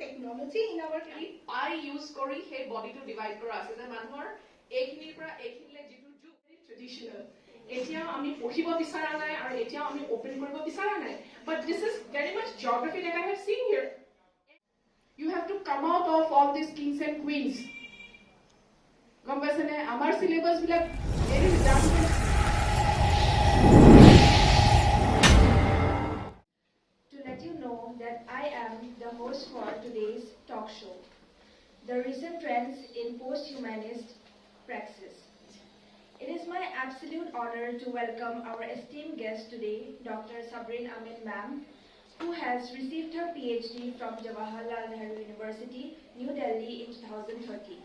technology in our field. I use kori he body to divide kora ase je manhor ekhinir pora ekhinile jitu ju Traditional. Etia ami pohibo bisara nai aru etia ami open koribo bisara nai. But this is very much geography that I have seen here. You have to come out of all these kings and queens. Gom paisane amar syllabus bilak very redundant. To let you know that I am the host for today's talk show, The Recent Trends in Posthumanist Praxis. It is my absolute honor to welcome our esteemed guest today, Dr.Sabreen Ahmed Ma'am, who has received her PhD from Jawaharlal Nehru University, New Delhi in 2013.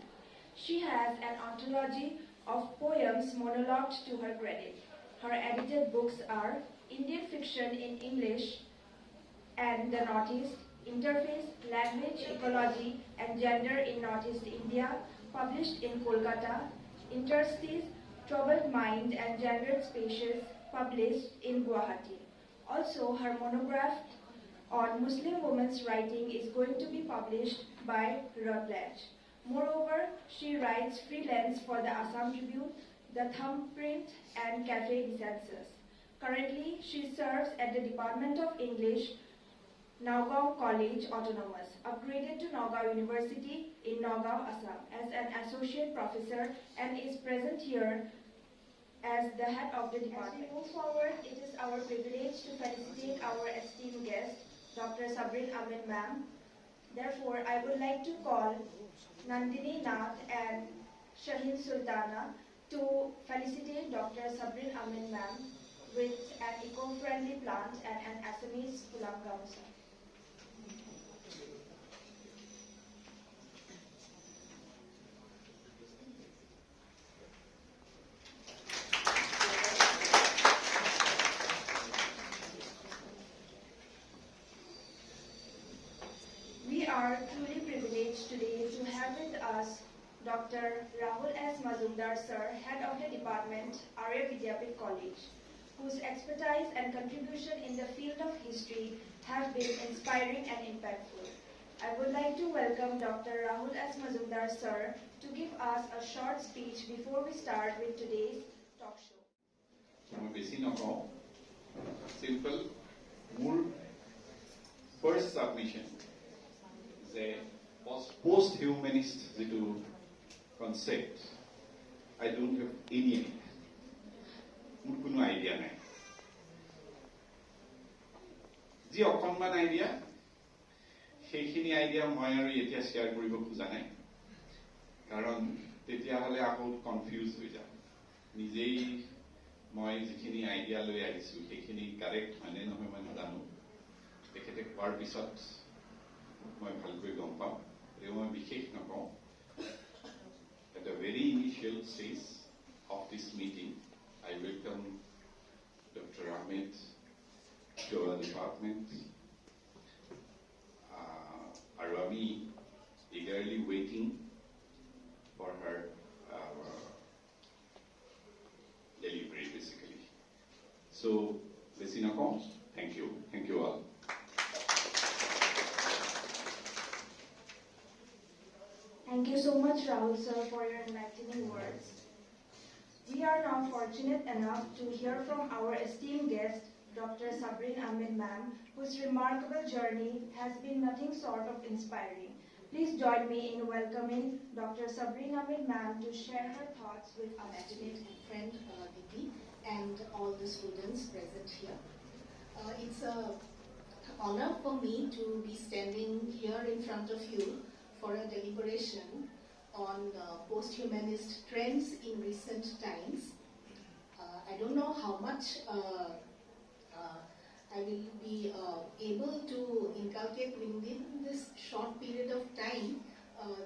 She has an anthology of poems monologued to her credit. Her edited books are Indian Fiction in English and the Northeast, Interface, Language, Ecology and Gender in Northeast India, published in Kolkata, Interstices, Troubled Mind and Gendered Spaces, published in Guwahati. Also, her monograph on Muslim women's writing is going to be published by Routledge. Moreover, she writes freelance for the Assam Tribune, the Thumbprint and Cafe Dissensus. Currently, she serves at the Department of English, Nowgong College Autonomous, upgraded to Nowgong University in Nowgong, Assam, as an associate professor and is present here as the head of the department. As we move forward, it is our privilege to felicitate our esteemed guest, Dr.Sabreen Ahmed Ma'am. Therefore, I would like to call Nandini Nath and Shaheen Sultana to felicitate Dr.Sabreen Ahmed Ma'am with an eco-friendly plant and an Assamese Pulam Gamusa. We are truly privileged today to have with us Dr. Rahul S. Mazumdar Sir, Head of the Department, Arya Vidyapeeth College, whose expertise and contribution in the field of history have been inspiring and impactful. I would like to welcome Dr. Rahul S. Mazumdar Sir to give us a short speech before we start with today's talk show. Simple. More first submission. The posthumanist concept. I don't have any idea. The common idea, সেইখিনি idea মই আৰু এতিয়া share কৰিব খোজা নাই কাৰণ তেতিয়াহলে আকৌ confuse হৈ যায় নিজেই মই যিখিনি idea লৈ আহিছো সেইখিনি correct মানে নহয় মই নাজানো তেখেতে কোৱাৰ পিছত মই ভালকৈ গম পাম আৰু মই বিশেষ নকওঁ at the very initial stage of this meeting I welcome Dr. Ahmed to our department. Are we eagerly waiting for her delivery, basically. So, Lesinakon, thank you all. Thank you so much, Rahul sir, for your enlightening words. We are now fortunate enough to hear from our esteemed guest, Dr.Sabreen Ahmed Ma'am, whose remarkable journey has been nothing short of inspiring. Please join me in welcoming Dr.Sabreen Ahmed Ma'am to share her thoughts with us. Passionate friend Diti and all the students present here. It's an honor for me to be standing here in front of you for a deliberation on post-humanist trends in recent times. I don't know how much I will be able to inculcate within this short period of time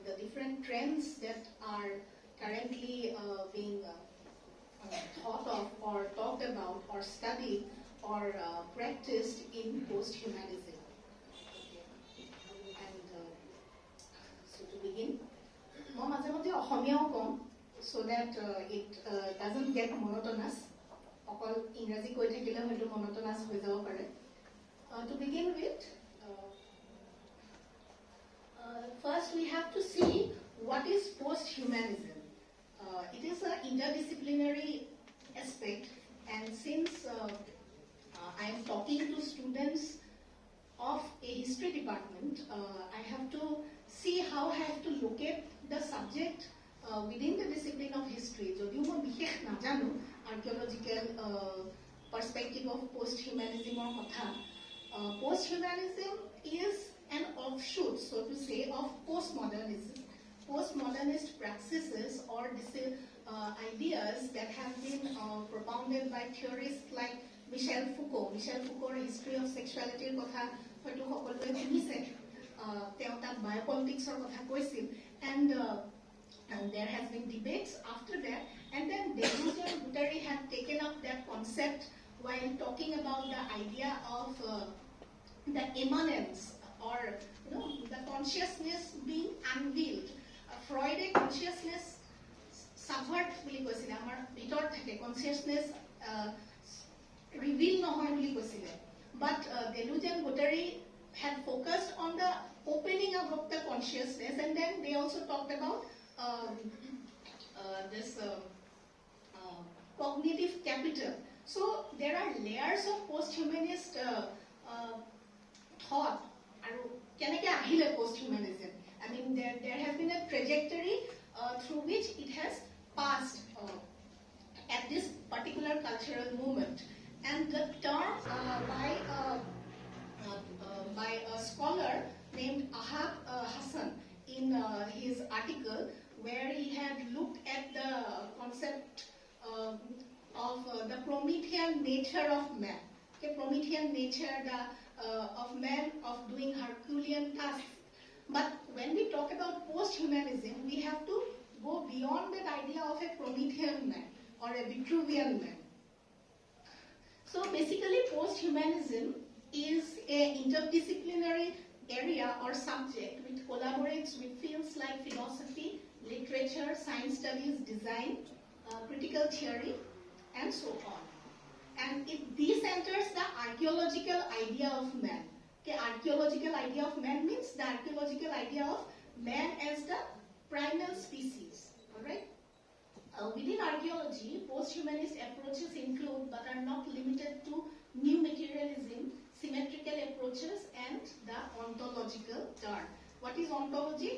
the different trends that are currently being thought of or talked about or studied or practiced in post-humanism. And so to begin, মই মাজে মাজে অসমীয়াও কম so that it doesn't get monotonous. অকল ইংৰাজী কৈ থাকিলে হয়তো monotonous হৈ যাব পাৰে. To begin with, have to see what is posthumanism. It is an interdisciplinary aspect, and since I am talking to students of a history department, I have to see how I have to locate the subject within the discipline of history. যদিও মই বিশেষ নাজানো archaeological perspective of posthumanism কথা. Posthumanism is an offshoot, so to say, of postmodernism. Postmodernist practices or ideas that have been propounded by theorists like Michel Foucault. Michel Foucault's history of sexuality কথা হয়তো সকলোৱে শুনিছে, তেওঁ তাত biopoliticsৰ কথা কৈছিল, and there has been debates after that, and then Deleuze and Guattari have taken up that concept while talking about the idea of the immanence, or the consciousness being unveiled. Freud's consciousness subvert বুলি কৈছিলে, আমাৰ ভিতৰত থাকে consciousness reveal নহয় বুলি কৈছিলে, but Deleuze and Guattari had focused on the opening up of the consciousness, and then they also talked about this cognitive capital. So there are layers of posthumanist thought. And keneke ahile posthumanism? I mean, there has been a trajectory through which it has passed at this particular cultural movement. And the term by a scholar named Ahab Hassan in his article, where he had looked at the concept of the Promethean nature of man. Okay, Promethean nature of man of doing Herculean tasks. But when we talk about posthumanism, we have to go beyond that idea of a Promethean man or a Vitruvian man. So basically, posthumanism is an interdisciplinary area or subject which collaborates with fields like philosophy, literature, science studies, design, critical theory, and so on. And it decenters the archaeological idea of man. Okay, archaeological idea of man means the archaeological idea of man as the primal species. All right. Within archaeology, posthumanist approaches include, but are not limited to, new materialism, symmetrical approaches, and the ontological turn. What is ontology?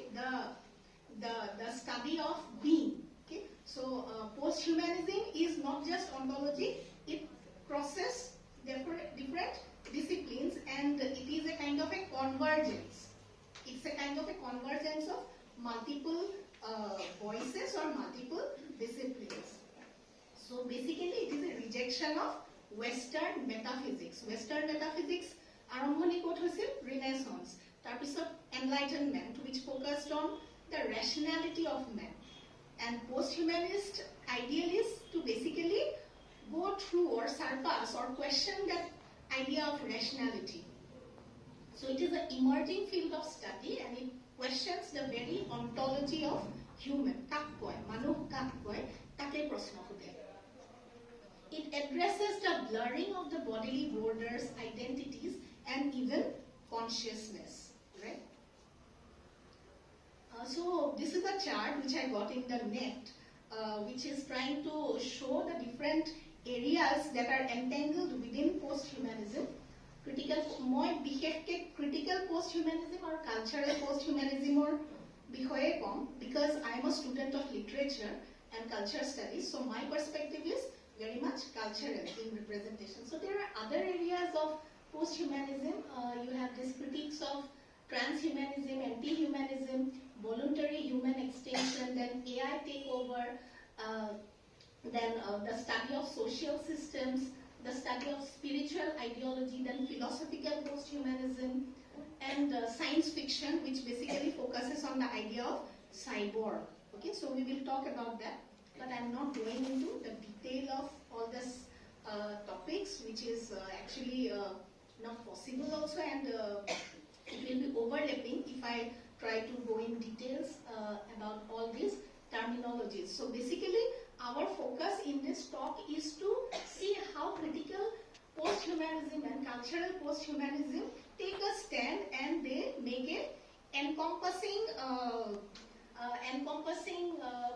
The study of being. Okay, so posthumanism is not just ontology; it crosses different disciplines, and it is a kind of a convergence. It's a kind of a convergence of multiple voices or multiple disciplines. So basically, it is a rejection of Western metaphysics. Western metaphysics আৰম্ভণি ক'ত হৈছিল? Renaissance. তাৰপিছত Enlightenment, which focused on the rationality of man. And posthumanist idealists to basically go through or surpass or question that idea of rationality. So it is an emerging field of study, and it questions the very ontology of human. কাক কয়? মানুহ কাক কয়? তাকে প্ৰশ্ন সোধে. It addresses the blurring of the bodily borders, identities, and even consciousness. Right? So this is a chart which I got in the net, which is trying to show the different areas that are entangled within posthumanism. মই বিশেষকৈ critical posthumanism or cultural posthumanism বিষয়ে কম, because I am a student of literature and culture studies, so my perspective is very much cultural in representation. So there are other areas of posthumanism. You have these critiques of transhumanism, anti-humanism, voluntary human extinction, then AI takeover, then the study of social systems, the study of spiritual ideology, then philosophical posthumanism, and science fiction, which basically focuses on the idea of cyborg. Okay, so we will talk about that, but I'm not going into the detail of all these topics, which is actually not possible also, and it will be overlapping if I try to go in details about all these terminologies. So basically, our focus in this talk is to see how critical posthumanism and cultural posthumanism take a stand, and they make an encompassing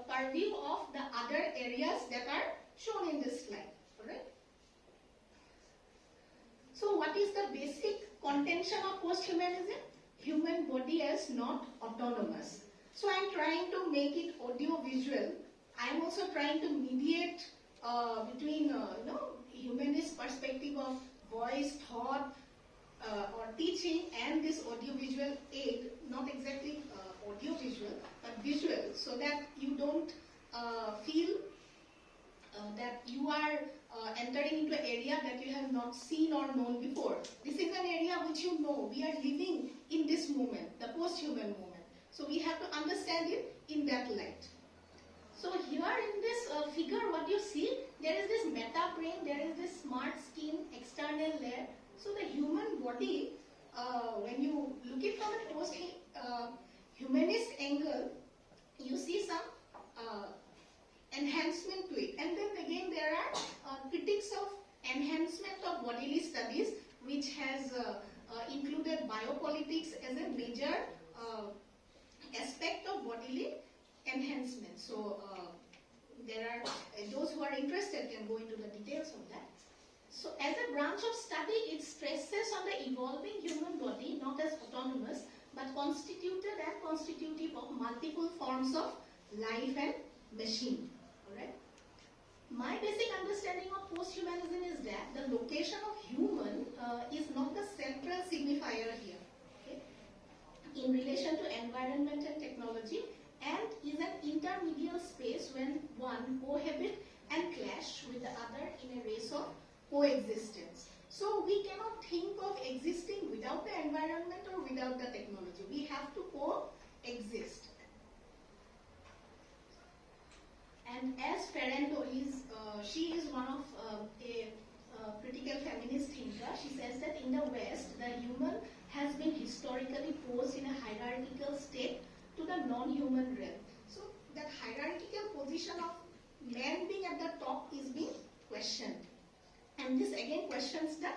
purview of the other areas that are shown in this slide. Alright. So what is the basic contention of posthumanism? Human body as not autonomous. So I'm trying to make it audio-visual. I'm also trying to mediate between humanist perspective of voice, thought, or teaching, and this audio-visual aid, not exactly audio-visual, but visual, so that you don't feel that you are entering into an area that you have not seen or known before. This is an area which you know. We are living in this moment, the post-human moment. So we have to understand it in that light. So here in this figure, what you see, there is this meta-brain, there is this smart skin, external layer. So the human body, when you look it from a post-humanist angle, you see some enhancement to it. And then again, there are critics of enhancement of bodily studies, which has included biopolitics as a major aspect of bodily enhancement. So there are those who are interested can go into the details of that. So as a branch of study, it stresses on the evolving human body, not as autonomous, but constituted and constitutive of multiple forms of life and machine. Alright? My basic understanding of posthumanism is that the location of human is not the central signifier here, okay, in relation to environment and technology, and is an intermediate space when one cohabit and clash with the other in a race of coexistence. So we cannot think of existing without the environment or without the technology. We have to coexist. And as Ferrando is, she is one of a critical feminist thinker. She says that in the West, the human has been historically posed in a hierarchical state to the non-human realm. So that hierarchical position of man being at the top is being questioned. And this again questions the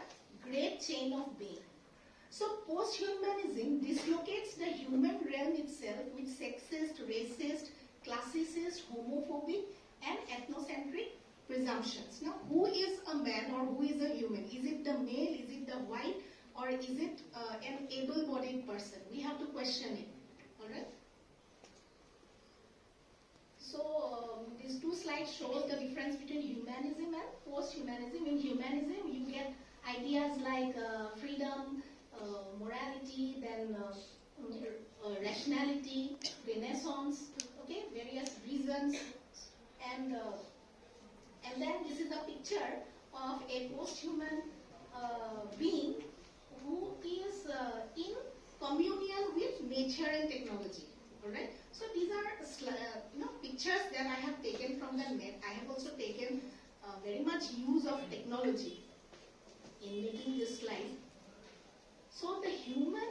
great chain of being. So posthumanism dislocates the human realm itself with sexist, racist, classicist, homophobic, and ethnocentric presumptions. Now, who is a man or who is a human? Is it the male, is it the white, or is it an able-bodied person? We have to question it. Alright? So, these two slides show the difference between humanism and post-humanism. In humanism, you get ideas like freedom, morality, then rationality, renaissance, okay, various reasons, and then this is a picture of a post-human being who is in communion with nature and technology. Alright, so these are pictures that I have taken from the net. I have also taken very much use of technology in making this slide. So the human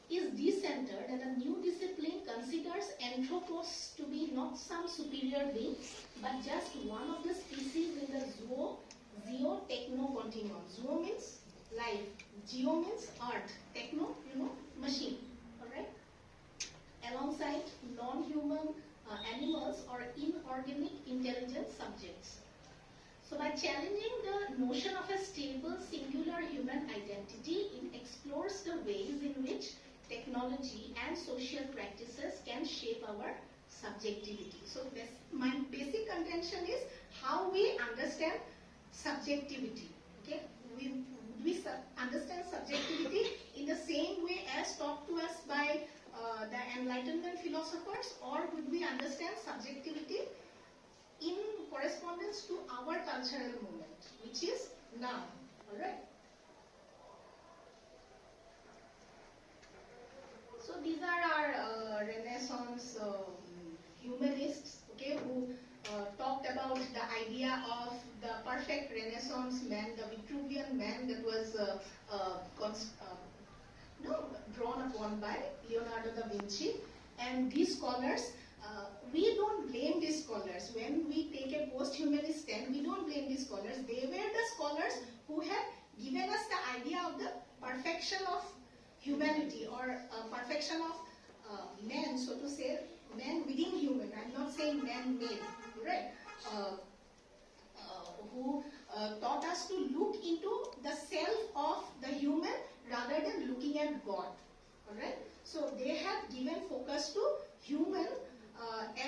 is decentered, and a new discipline considers anthropos to be not some superior being, but just one of the species in the zeo-techno continuum. Zoo means life, geo means earth, techno, machine. Alright? Alongside non-human animals or inorganic intelligent subjects. So by challenging the notion of a stable singular human identity, it explores the ways in which technology and social practices can shape our subjectivity. So my basic contention is how we understand subjectivity. Okay, we understand subjectivity in the same way as taught to us by the Enlightenment philosophers, or would we understand subjectivity in correspondence to our cultural movement, which is now. Alright. So these are our Renaissance humanists, okay, who talked about the idea of the perfect Renaissance man, the Vitruvian man that was drawn upon by Leonardo da Vinci. And these scholars, we don't blame these scholars. When we take a post-humanist stand, we don't blame these scholars. They were the scholars who have given us the idea of the perfection of humanity, or perfection of man, so to say, man within human. I'm not saying man-made, right? Who taught us to look into the self of the human rather than looking at God. Alright? So they have given focus to human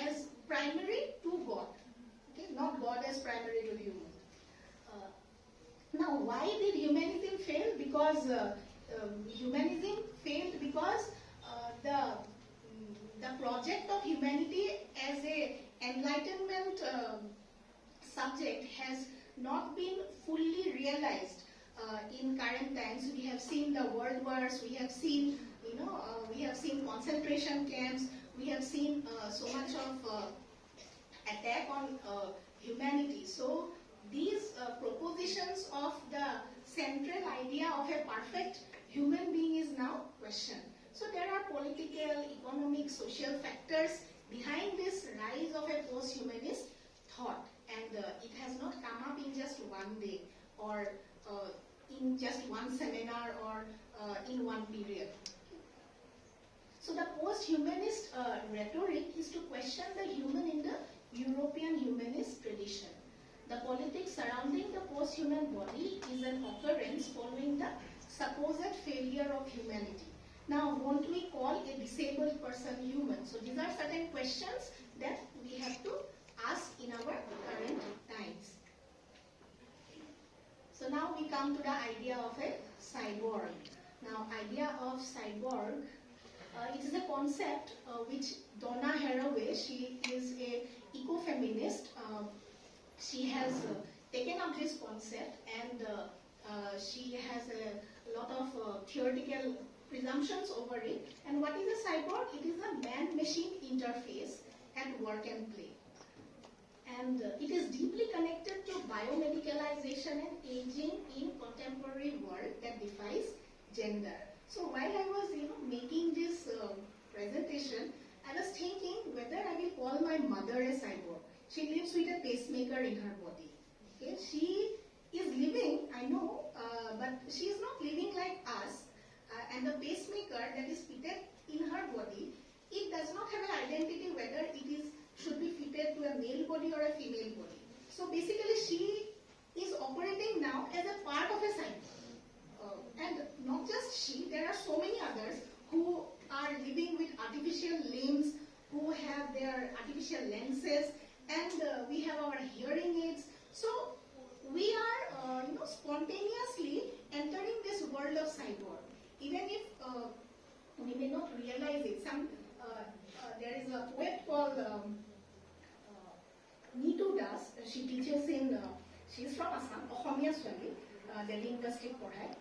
as primary to God. Okay? Not God as primary to human. Now, why did humanism fail? Because humanism failed because the project of humanity as a enlightenment subject has not been fully realized in current times. We have seen the world wars, we have seen, we have seen concentration camps, we have seen so much of attack on humanity. So these propositions of the central idea of a perfect human being is now questioned. So there are political, economic, social factors behind this rise of a post-humanist thought, and it has not come up in just one day or in just one seminar or in one period. So the post-humanist rhetoric is to question the human in the European humanist tradition. The politics surrounding the post-human body is an occurrence following the supposed failure of humanity. Now, won't we call a disabled person human? So these are certain questions that we have to ask in our current times. So now we come to the idea of a cyborg. Now, idea of cyborg, it is a concept which Donna Haraway, she is a ecofeminist. She has taken up this concept, and she has a lot of theoretical presumptions over it. And what is a cyborg? It is a man-machine interface at work and play. And it is deeply connected to biomedicalization and aging in contemporary world that defies gender. So while I was making this presentation, I was thinking whether I will call my mother a cyborg. She lives with a pacemaker in her body. Okay? She is living, I know, but she is not living like us. And the pacemaker that is fitted in her body, it does not have an identity whether it should be fitted to a male body or a female body. So basically she is operating now as a part of a cyborg. And not just she, there are so many others who are living with artificial limbs, who have their artificial lenses, and we have our hearing aids. So we are spontaneously entering this world of cyborg. Even if we may not realize it. There is a poet called Neetu Das. She teaches in, she is from Assam, Ohomia Swami, Delhi University Porhai.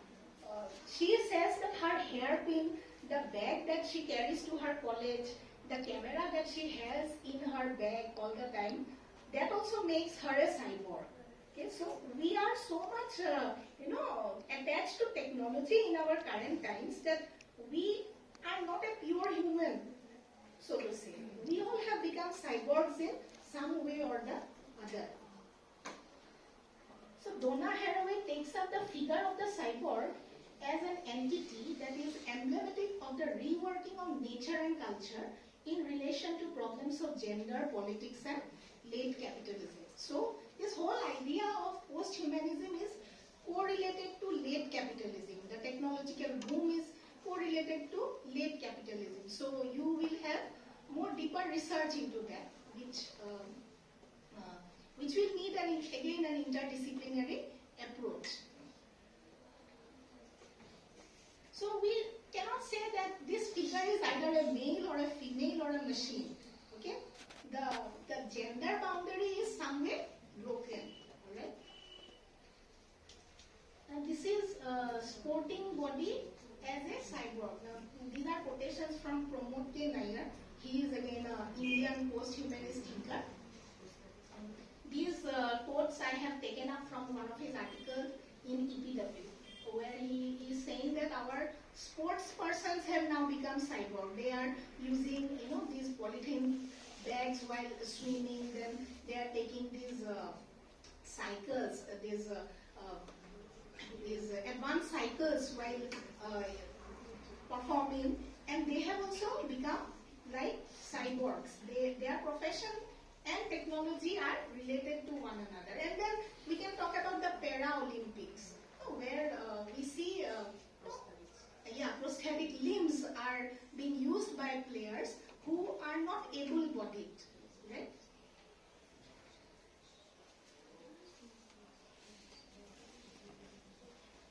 She says that her hairpin, the bag that she carries to her college, the camera that she has in her bag all the time, that also makes her a cyborg. Okay, so we are so much, attached to technology in our current times that we are not a pure human, so to say. We all have become cyborgs in some way or the other. So Donna Haraway takes up the figure of the cyborg as an entity that is emblematic of the reworking of nature and culture in relation to problems of gender, politics, and late capitalism. So this whole idea of post-humanism is correlated to late capitalism. The technological boom is correlated to late capitalism. So you will have more deeper research into that, which will need again an interdisciplinary approach. So we cannot say that this figure is either a male or a female or a machine. Okay, the gender boundary is somewhere broken. All right. And this is sporting body as a cyborg. Now, these are quotations from Pramod K. Nair. He is again an Indian post-humanist thinker. These quotes I have taken up from one of his articles in EPW, where he is saying that our sports persons have now become cyborg. They are using these polythene bags while swimming. Then they are taking these cycles, these advanced cycles while performing. and they have also become like cyborgs. Their profession and technology are related to one another. And then we can talk about the Para-Olympics, where we see prosthetic limbs are being used by players who are not able-bodied, right?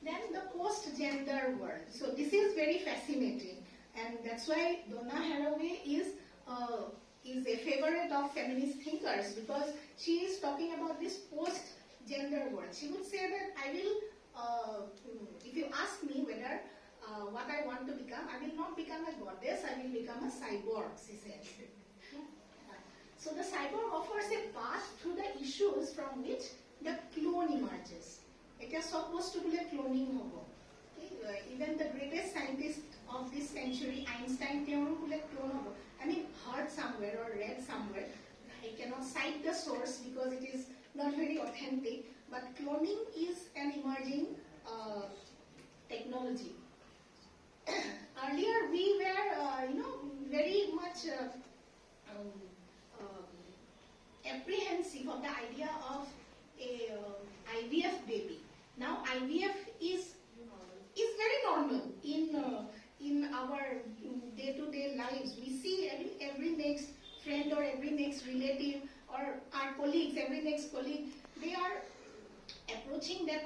Then the post-gender world. So this is very fascinating, and that's why Donna Haraway is a favorite of feminist thinkers, because she is talking about this post-gender world. She would say that I will, if you ask me whether what I want to become, I will not become a goddess, I will become a cyborg, she says. So the cyborg offers a path through the issues from which the clone emerges. It is supposed to be a cloning hobo. Okay? Even the greatest scientist of this century, Einstein, clone hobo. I mean, heard somewhere or read somewhere. I cannot cite the source because it is not very authentic. But cloning is an emerging technology. Earlier, we were, very much apprehensive of the idea of a IVF baby. Now IVF is very normal in our day-to-day lives. We see every next friend or every next relative or our colleagues, every next colleague, they are approaching that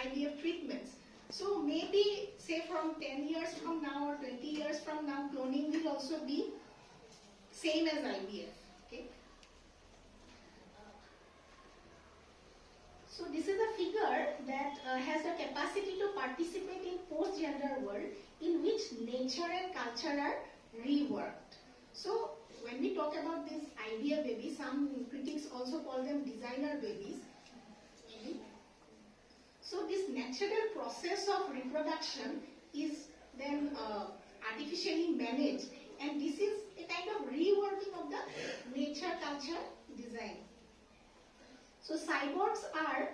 IVF treatments. So maybe say from 10 years from now or 20 years from now, cloning will also be same as IVF. Okay. So this is a figure that has the capacity to participate in post-gender world in which nature and culture are reworked. So when we talk about this IVF baby, some critics also call them designer babies. So this natural process of reproduction is then artificially managed, and this is a kind of reworking of the nature culture design. So cyborgs are,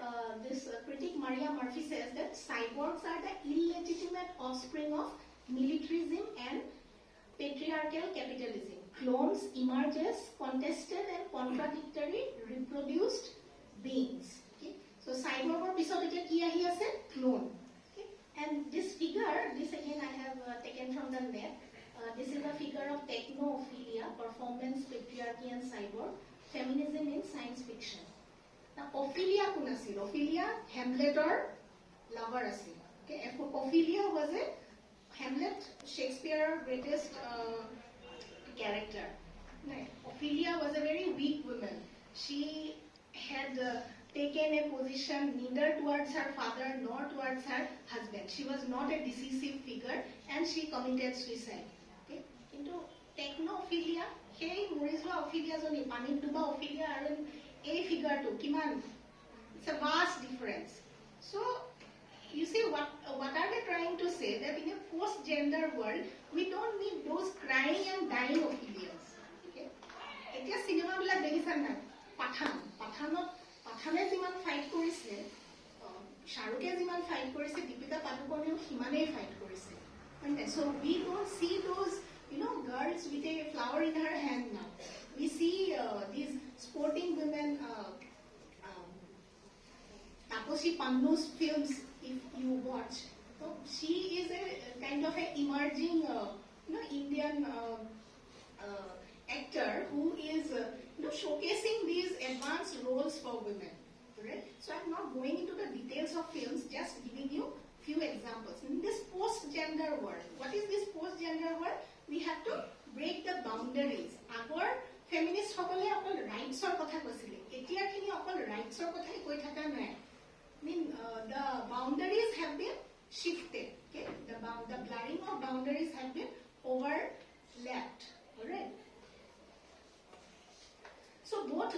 this critic Maria Murphy says that cyborgs are the illegitimate offspring of militarism and patriarchal capitalism. Clones emerge as contested and contradictory reproduced beings. Okay? So cyborg or pisot ki ahi ase clone. Okay? And this figure, this again I have taken from the net. This is a figure of technophilia, performance, patriarchy and cyborg, feminism in science fiction. Now, Ophelia kun asil? Ophelia, Hamlet or lover asil. Okay, Ophelia was a Hamlet, Shakespeare's greatest character. Ophelia was a very weak woman. She had taken a position neither towards her father nor towards her husband. She was not a decisive figure, and she committed suicide. Okay, into technophilia, hey, Moriswa Ophelia zoni, Panit Duba Ophelia are a figure to Kiman. It's a vast difference. So you see, what are they trying to say? That in a post-gender world, we don't need those crying and dying Ophelias. Okay? It's a cinema like Dehisan Pathane jiman fight korise, Shahrukhe jiman fight korise, Deepika Padukoneও simane fight korise. So we don't see those, girls with a flower in her hand now. We see these sporting women, Taposi Pannu's films, if you watch. So she is a kind of an emerging, Indian actor who is, showcasing these advanced roles for women. Right? So I'm not going into the details of films, just giving you few examples. In this post-gender world, what is this post-gender world? We have to break the boundaries. Our feminist সকলে অকল রাইটছৰ কথা কৈছিল, এতিয়াখিনি অকল ৰাইটছৰ কথাই কৈ থকা নাই. I mean, the boundaries have been shifted. Okay, the blurring of boundaries have been overlapped. All right. So both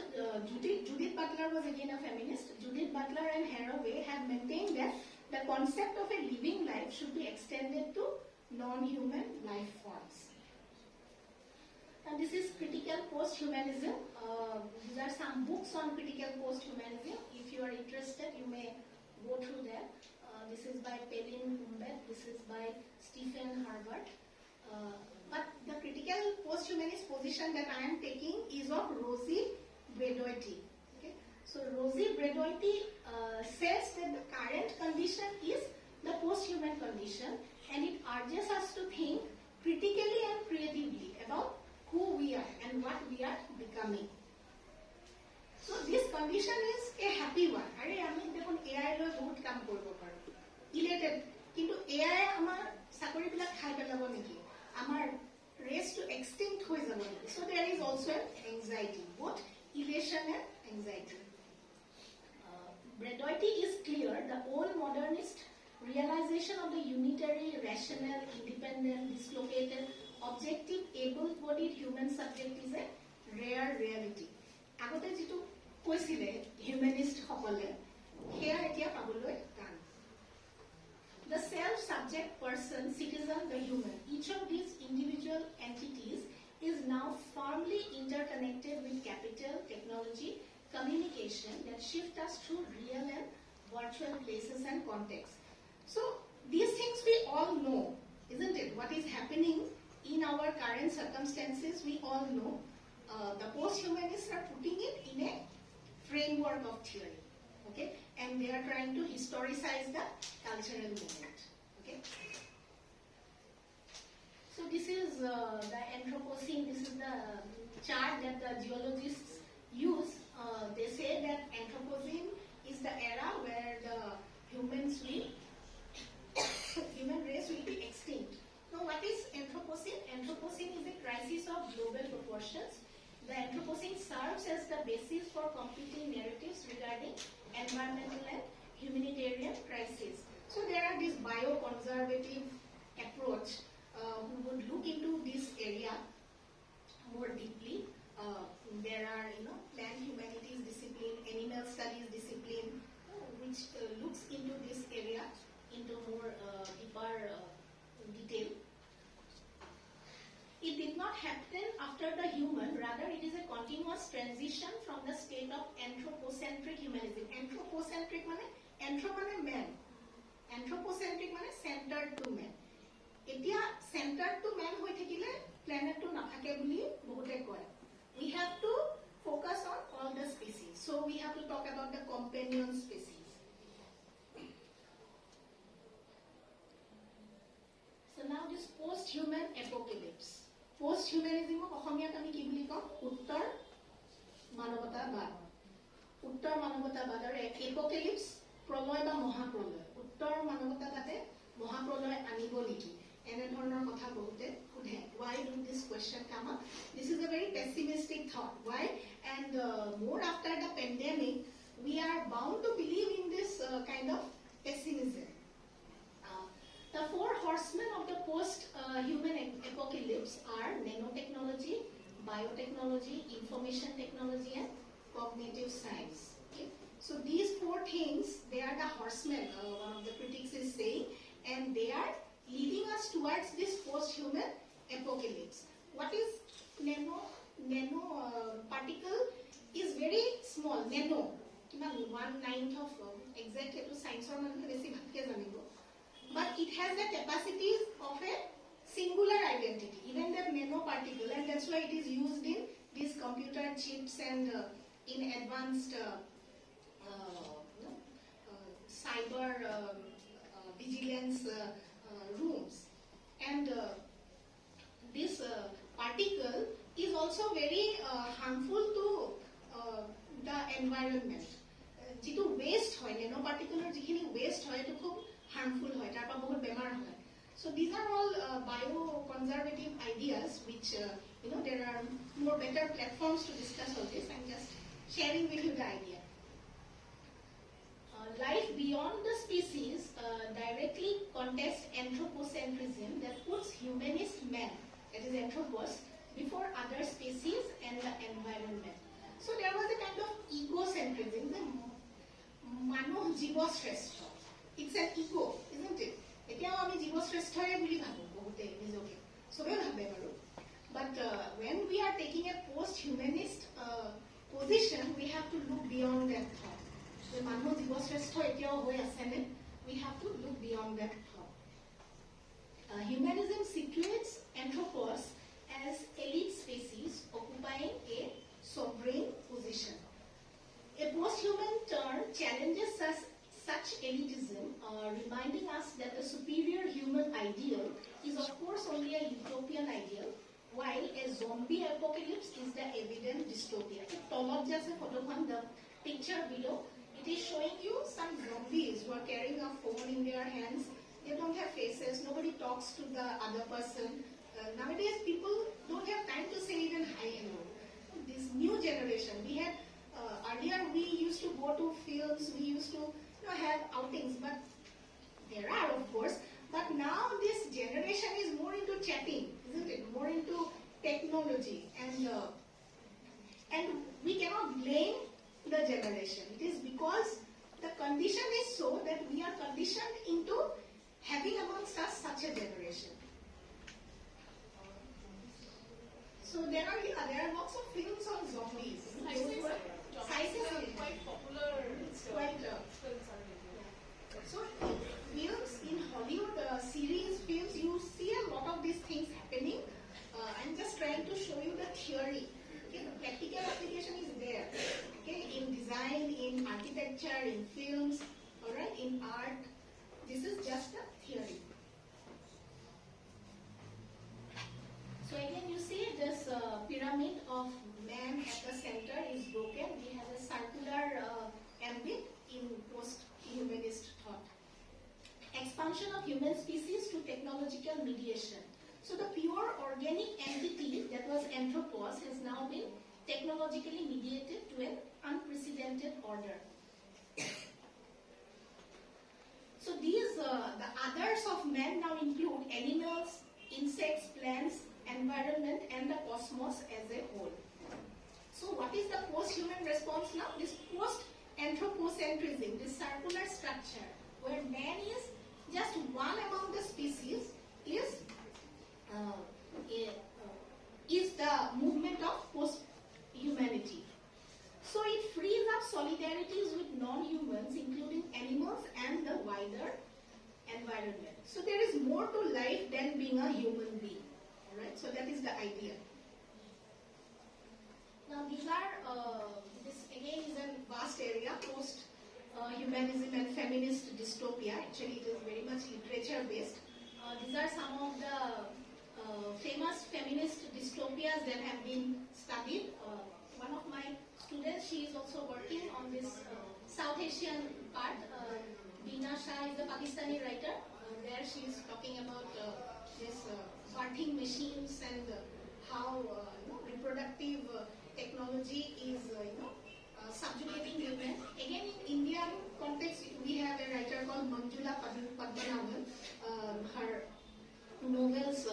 Judith Butler was again a feminist. Judith Butler and Haraway have maintained that the concept of a living life should be extended to non-human life forms. And this is critical post-humanism. These are some books on critical post-humanism. If you are interested, you may go through them. This is by Pelin Humbert. This is by Stephen Herbert. But the critical post-humanist position that I am taking is of Rosie Bredoity. Okay? So Rosie Bredoity says that the current condition is the post-human condition, and it urges us to think critically and creatively about who we are and what we are becoming. So this condition is a happy one. Are আমি দেখুন AI লৈ বহুত কাম কৰিব পাৰো, elated, কিন্তু AI আমাৰ চাকৰিবিলাক খাই পেলাব নেকি, আমাৰ race to extinct হৈ যাব নেকি? So there is also an anxiety, both elation and anxiety. Bredoity is clear. The old modernist realization of the unitary, rational, independent, dislocated, objective, able-bodied human subject is a rare reality. আগতে যেটো কৈছিলে humanist সকলে সেয়া এতিয়া পাবলৈ টান. The self-subject person, citizen, the human, each of these individual entities is now firmly interconnected with capital, technology, communication that shift us through real and virtual places and contexts. So these things we all know, isn't it? What is happening in our current circumstances, we all know. The post-humanists are putting it in a framework of theory, okay? And they are trying to historicize the cultural movement, okay? So this is the Anthropocene. This is the chart that the geologists use. They say that Anthropocene is the era where the human race will be extinct. Now, what is Anthropocene? Anthropocene is a crisis of global proportions. The Anthropocene serves as the basis for competing narratives regarding environmental and humanitarian crises. So there are this bioconservative approach who would look into this area more deeply. There are, plant humanities discipline, animal studies discipline, which looks into this area into more deeper detail. It did not happen after the human, rather it is a continuous transition from the state of anthropocentric humanism. Anthropocentric মানে anthro মানে man, anthropocentric মানে centered to man. এতিয়া centered to man হৈ থাকিলে planet to নাথাকে বুলি বহুতে কয়. We have to focus on all the species. So we have to talk about the companion species. So now this post-human apocalypse. Post-humanism অসমীয়াত আমি কি বুলি কওঁ? উত্তৰ মানৱতাবাদ. উত্তৰ মানৱতাবাদৰ এপোকেলিপস প্ৰলয় বা মহাপ্ৰলয়. উত্তৰ মানৱতাবাদে মহাপ্ৰলয় আনিব নেকি? এনে ধৰণৰ কথা বহুতে সোধে. Why do this question come up? This is a very pessimistic thought. Why? And more after the pandemic, we are bound to believe in this kind of pessimism. The four horsemen of the post-human apocalypse are nanotechnology, biotechnology, information technology, and cognitive science. Okay? So these four things, they are the horsemen, one of the critics is saying, and they are leading us towards this post-human apocalypse. What is nano? Nano particle is very small, nano. 1/9 of exact to science or but it has the capacity of a singular identity, even the nanoparticle, and that's why it is used in these computer chips and in advanced cyber vigilance rooms. And this particle is also very harmful to the environment. যিটো waste হয়, nanoparticle যিখিনি waste হয় এটো খুব harmful হয়, তাৰ পৰা বহুত বেমাৰ হয়. So these are all bioconservative ideas which there are more better platforms to discuss all this. I'm just sharing with you the idea. Life beyond the species directly contests anthropocentrism that puts humanist man, that is anthropos, before other species and the environment. So there was a kind of egocentrism, the mano jiva shrestha. It's an ego, isn't it? এতিয়াও আমি জীৱ শ্ৰেষ্ঠৰে বুলি ভাবো বহুতে নিজকে, সবে ভাবে বাৰু. But when we are taking a post-humanist position, we have to look beyond that thought. যে মানুহ জীৱ শ্ৰেষ্ঠ এতিয়াও হৈ আছেনে? We have to look beyond that thought. Humanism situates anthropos as elite species occupying a sovereign position. A post-human term challenges such elitism, reminding us that the superior human ideal is of course only a utopian ideal, while a zombie apocalypse is the evident dystopia. The picture below, it is showing you some zombies who are carrying a phone in their hands. They don't have faces, nobody talks to the other person. Nowadays people don't have time to say even hi hello. This new generation, we had earlier we used to go to films, we used to have outings, but there are of course, but now this generation is more into chatting, isn't it? More into technology, and we cannot blame the generation. It is because the condition is so that we are conditioned into having amongst us such a generation. So there are lots of films on zombies. Sciences are quite popular. quite. So in films, in Hollywood series films, you see a lot of these things happening. I'm just trying to show you the theory. Okay, the practical application is there. Okay, in design, in architecture, in films, all right, in art. This is just the theory. So again, you see this pyramid of man at the center is broken. We have a circular ambit in post-humanist thought. Expansion of human species to technological mediation. So the pure organic entity that was anthropos has now been technologically mediated to an unprecedented order. So these, the others of man now include animals, insects, plants, environment, and the cosmos as a whole. So what is the post-human response now? This post-anthropocentrism, this circular structure, where man is just one among the species, is the movement of post-humanity. So it frees up solidarities with non-humans, including animals and the wider environment. So there is more to life than being a human being. Alright, so that is the idea. Now these are, this again is a vast area, post-humanism and feminist dystopia. Actually it is very much literature based. These are some of the famous feminist dystopias that have been studied. One of my students, she is also working on this South Asian part. Beena Shah is a Pakistani writer. There she is talking about this birthing machines and how reproductive technology is subjugating women. Again, in Indian context, we have a writer called Manjula Padmanabhan. Her novels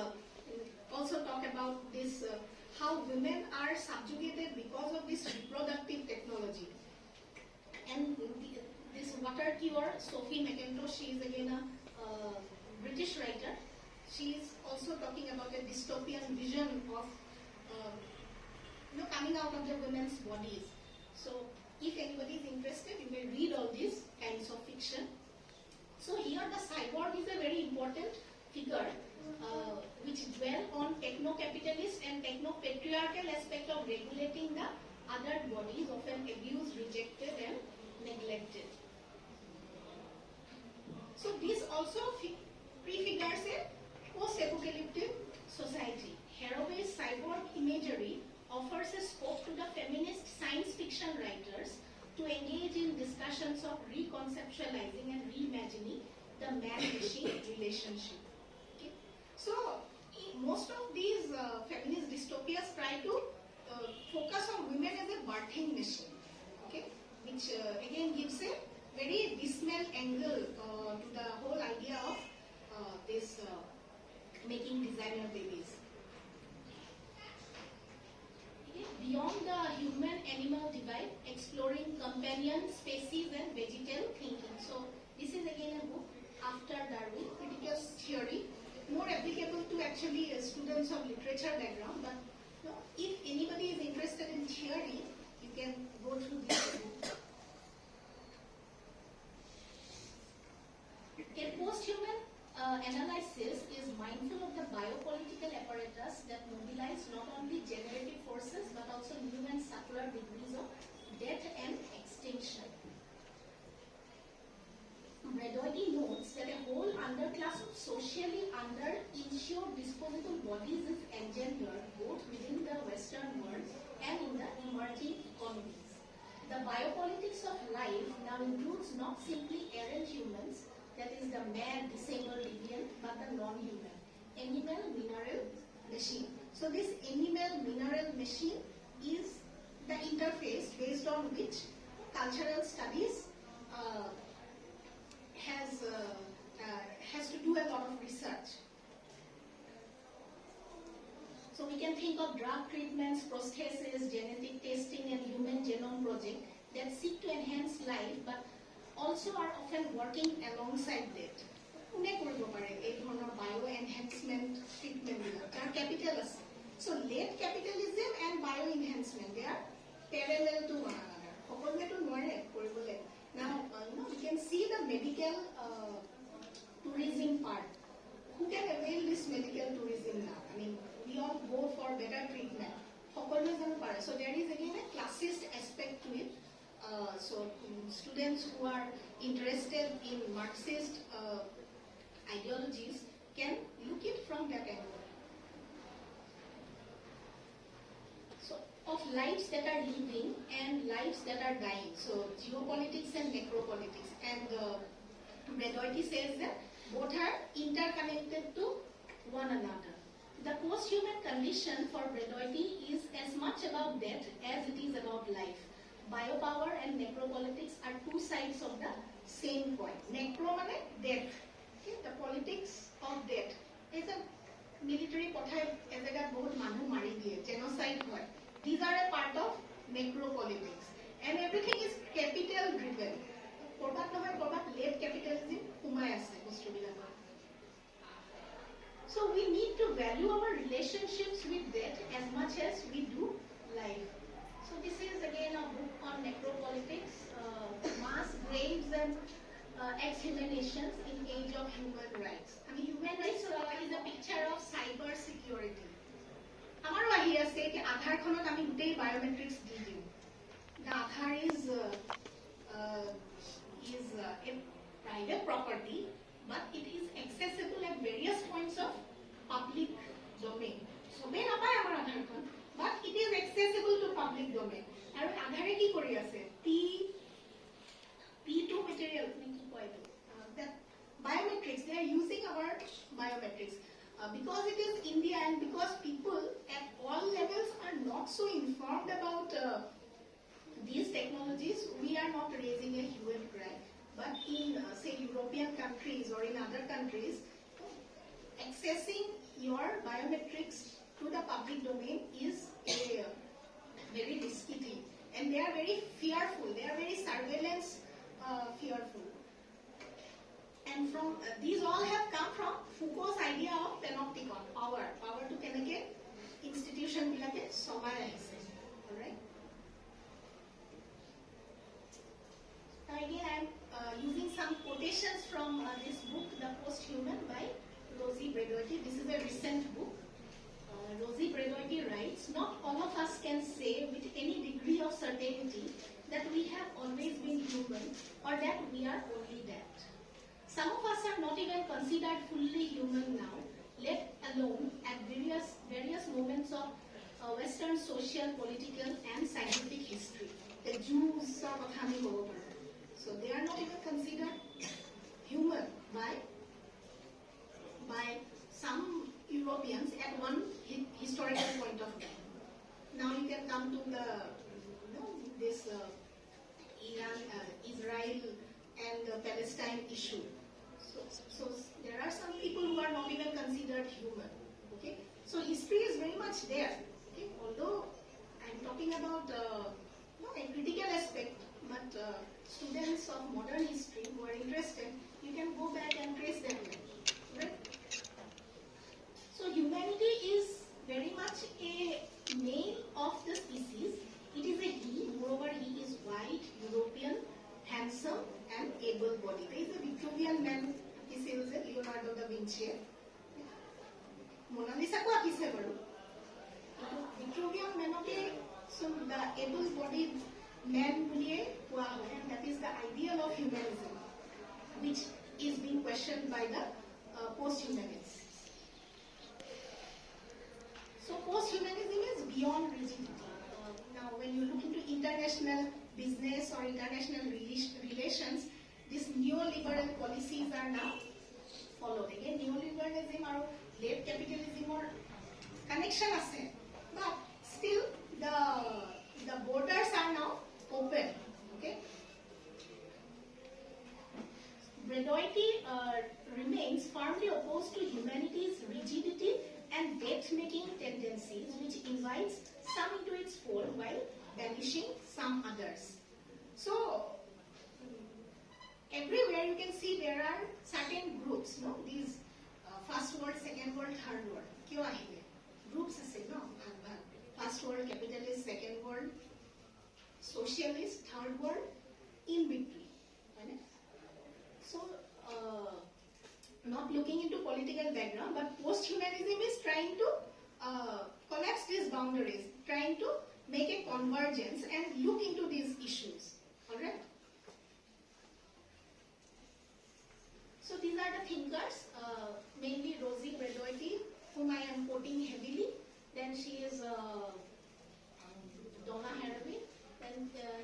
also talk about this, how women are subjugated because of this reproductive technology. And this water cure, Sophie McIntosh, she is again a British writer. She is also talking about a dystopian vision of coming out of the women's bodies. So if anybody is interested, you may read all these kinds of fiction. So here the cyborg is a very important figure which dwell on techno-capitalist and techno-patriarchal aspect of regulating the other bodies, often abused, rejected and neglected. So this also prefigures a post-apocalyptic society. Haraway's cyborg imagery offers a scope to the feminist science fiction writers to engage in discussions of reconceptualizing and reimagining the man-machine relationship. Okay? So most of these feminist dystopias try to focus on women as a birthing machine, okay? Which again gives a very dismal angle to the whole idea of this making designer babies. Okay. Beyond the human-animal divide, exploring companion species and vegetal thinking. So this is again a book after Darwin, critical theory, more applicable to actually students of literature background. But if anybody is interested in theory, you can go through this book. A post-human analysis is mindful of the biopolitical apparatus that mobilize not only generative forces but also new and subtler degrees of death and extinction. Bredoity notes that a whole underclass of socially under-insured disposable bodies is engendered both within the Western world and in the emerging economies. The biopolitics of life now includes not simply errant humans, that is the mad, disabled, deviant, but the non-human, animal, mineral, machine. So this animal, mineral, machine is the interface based on which cultural studies has to do a lot of research. So we can think of drug treatments, prosthesis, genetic testing, and human genome project that seek to enhance life, but also are often working alongside that. কোনে কৰিব পাৰে এই ধৰণৰ bio enhancement treatment বিলাক যাৰ capital আছে so let capitalism and bio enhancement they are parallel to one another সকলোৱেতো নোৱাৰে কৰিবলৈ নাও you can see the medical tourism part. Who can avail this medical tourism now? I mean, we all go for better treatment. So there is again a classist aspect to it. So students who are interested in Marxist ideologies can look it from that angle. So of lives that are living and lives that are dying. So geopolitics and necropolitics. And Bredoity says that both are interconnected to one another. The post-human condition for Bredoity is as much about death as it is about life. Biopower and necropolitics are two sides of the same coin. Necro means death. Okay? The politics of death is a military pothay ejaga bahut manu mari diye genocide hoy. These are a part of necropolitics, and everything is capital driven. Korbat nohoy korbat late capitalism humai ase bostu bilak. So we need to value our relationships with death as much as we do life. So this is again a book on necropolitics, mass graves and exhumations in age of human rights. I mean, human rights is a picture of cyber security. Amaru ahi ase ke Aadhaar khonot ami gutei biometrics di diu. The Aadhaar is a private property, but it is accessible at various points of public domain. So ben apai amar Aadhaar khon, but it is accessible to public domain. Aru Aadhaar ki kori ase P2 material that biometrics, they are using our biometrics because it is India and because people at all levels are not so informed about these technologies. We are not raising a hue and cry, but in say European countries or in other countries, accessing your biometrics to the public domain is a very risky thing, and they are very fearful. They are very surveillance fearful. And from these all have come from Foucault's idea of panopticon, power to keneke institution bilake sobai ahise. All right. Now again, I am using some quotations from this book, The Posthuman by Rosie Bredoity. This is a recent book. Rosie Bredoity writes, "Not all of us can say with any degree of certainty that we have always been human or that we are only that. Some of us are not even considered fully human now, let alone at various moments of Western social, political and scientific history." The Jews are Bathami Gover. So they are not even considered human by some Europeans at one historical point of time. Now you can come to the this Israel and the Palestine issue. So there are some people who are not even considered human. Okay, so history is very much there. Okay, although I'm talking about a critical aspect, but students of modern history who are interested, you can go back and trace them. Right? So humanity is very much a male of the species. It is a he. Moreover, he is white, European, handsome, and able-bodied. There is a Victorian man. He says Leonardo da Vinci. able-bodied man বুলিয়ে কোৱা হয়, and that is the ideal of humanism, which is being questioned by the posthumanists. So posthumanism is beyond rigidity. Now, when you look into international business or international relations, these neoliberal policies are now followed. Again, neoliberalism or late capitalism or connection ase, but still the borders are now open. Okay. Bredoity remains firmly opposed to humanity's rigidity and death-making tendencies, which invites some into its fold while banishing some others. So, everywhere you can see there are certain groups, no? These first world, second world, third world. Kyo ahile? Groups ase, no? First world, capitalist, second world, socialist, third world, in between. Right? So, not looking into political background, but posthumanism is trying to collapse these boundaries, trying to make a convergence and look into these issues. Alright? So these are the thinkers, mainly Rosie Bredoity, whom I am quoting heavily. Then she is Donna Haraway. Then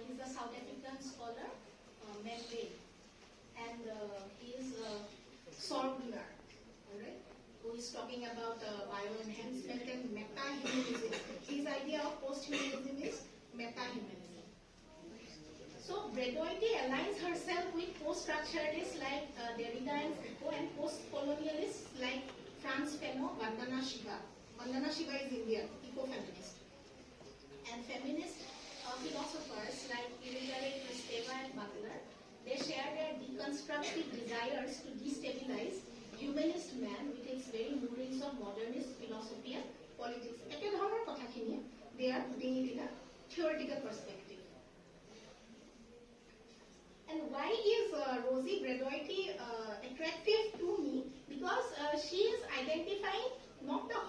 he's a South African scholar, Menway. And he is Sorgner, alright, who is talking about bioenhancement and meta-humanism. His idea of posthumanism is meta-humanism. So Bredoity aligns herself with post-structuralists like Derrida and Foucault and post-colonialists like Franz Fanon, Vandana Shiva. Vandana Shiva is Indian, eco-feminist. And feminist philosophers like Irigaray, Kristeva and Butler, they share their deconstructive desires to destabilize humanist man with its very moorings of modernist philosophy and politics. They are putting it in a theoretical perspective. And why is Rosie Bredoity attractive to me? Because she is identifying the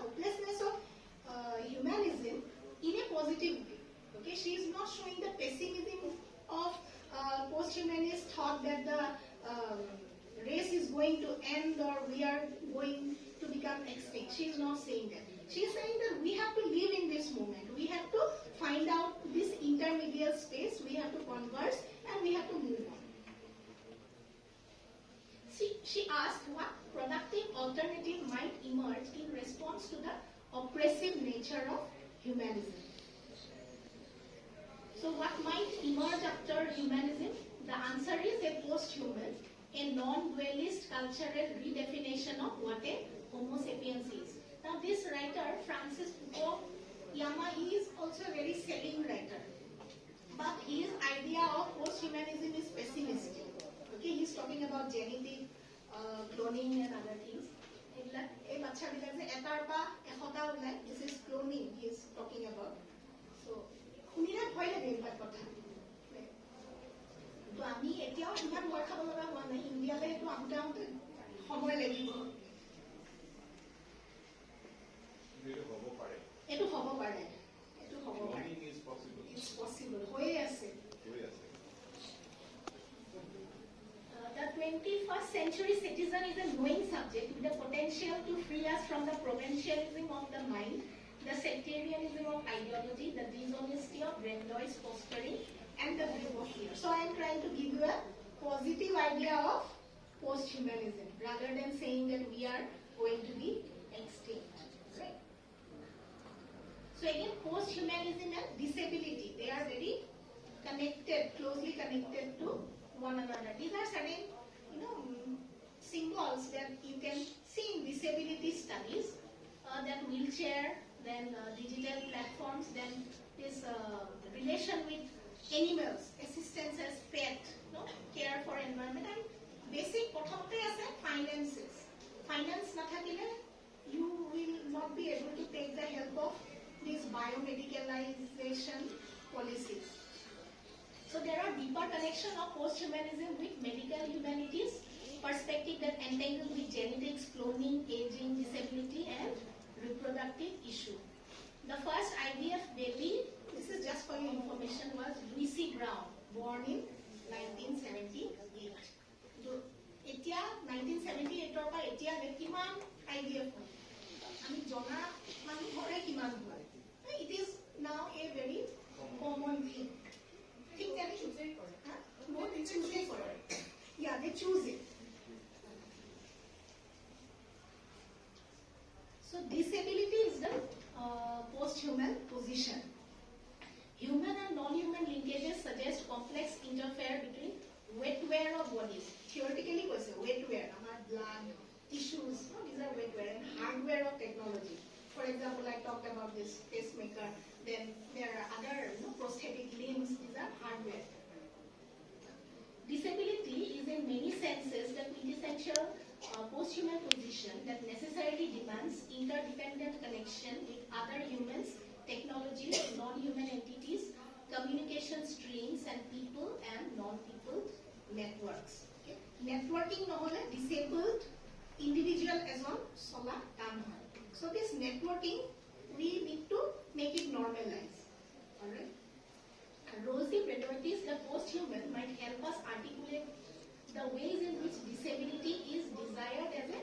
hopelessness of humanism in a positive way. Okay, she is not showing the pessimism of post-humanist thought that the race is going to end or we are going to become extinct. She is not saying that. She is saying that we have to live in this moment. We have to find out this intermediate space. We have to converse and we have to move on. She asked what productive alternative might emerge in response to the oppressive nature of humanism. So what might emerge after humanism? The answer is a post-human, a non-dualist cultural redefinition of what a Homo sapiens is. Now this writer, Francis Fukuyama, he is also a very selling writer. But his idea of post-humanism is pessimistic. Okay, he is talking about genetic cloning and other things. This is cloning he is talking about. So, শুনিলে ভয় লাগে এইবিলাক কথা তো আমি এতিয়াও ইমান ভয় খাব লগা হোৱা নাই ইণ্ডিয়ালৈ এইটো আহোঁতে আহোঁতে সময় লাগিব এইটো হ'ব পাৰে ইটছ পচিবল হৈয়ে আছে The 21st century citizen is a knowing subject with the potential to free us from the provincialism of the mind, the sectarianism of ideology, the dishonesty of grandiose posturing, and the blame of fear. So I am trying to give you a positive idea of posthumanism rather than saying that we are going to be extinct. Right? So again, posthumanism and disability, they are very connected, closely connected to one another. These are certain, symbols that you can see in disability studies. Then wheelchair, then digital platforms, then this relation with animals, assistance as pet, care for environment, and basic finances. Finance nathakile, you will not be able to take the help of these biomedicalization policies. So there are deeper connection of post-humanism with medical humanities, perspective that entangled with genetics, cloning, aging, disability, and reproductive issue. The first IVF baby, this is just for your information, was Lucy Brown, born in 1978. এতিয়া 1978 পৰা এতিয়া কিমান IVF হয় আমি জনা মানুহৰে কিমান হয় it is now a very common thing that they choose it for yeah they choose it. So disability is the post-human position. Human and non-human linkages suggest complex interfere between wetware of bodies. Theoretically, wetware, our blood, tissues, these are wetware, and hardware of technology. For example, I talked about this pacemaker. Then there are other prosthetic limbs. These are hardware. Disability is in many senses the quintessential post-human position that necessarily demands interdependent connection with other humans, technologies, non-human entities, communication streams, and people and non-people networks. Okay? Networking নহলে disabled individual ejon sola tan hoy. So this networking we need to make it normalized. All right. Rosie Vidyapeeth, the post-human, might help us articulate the ways in which disability is desired as a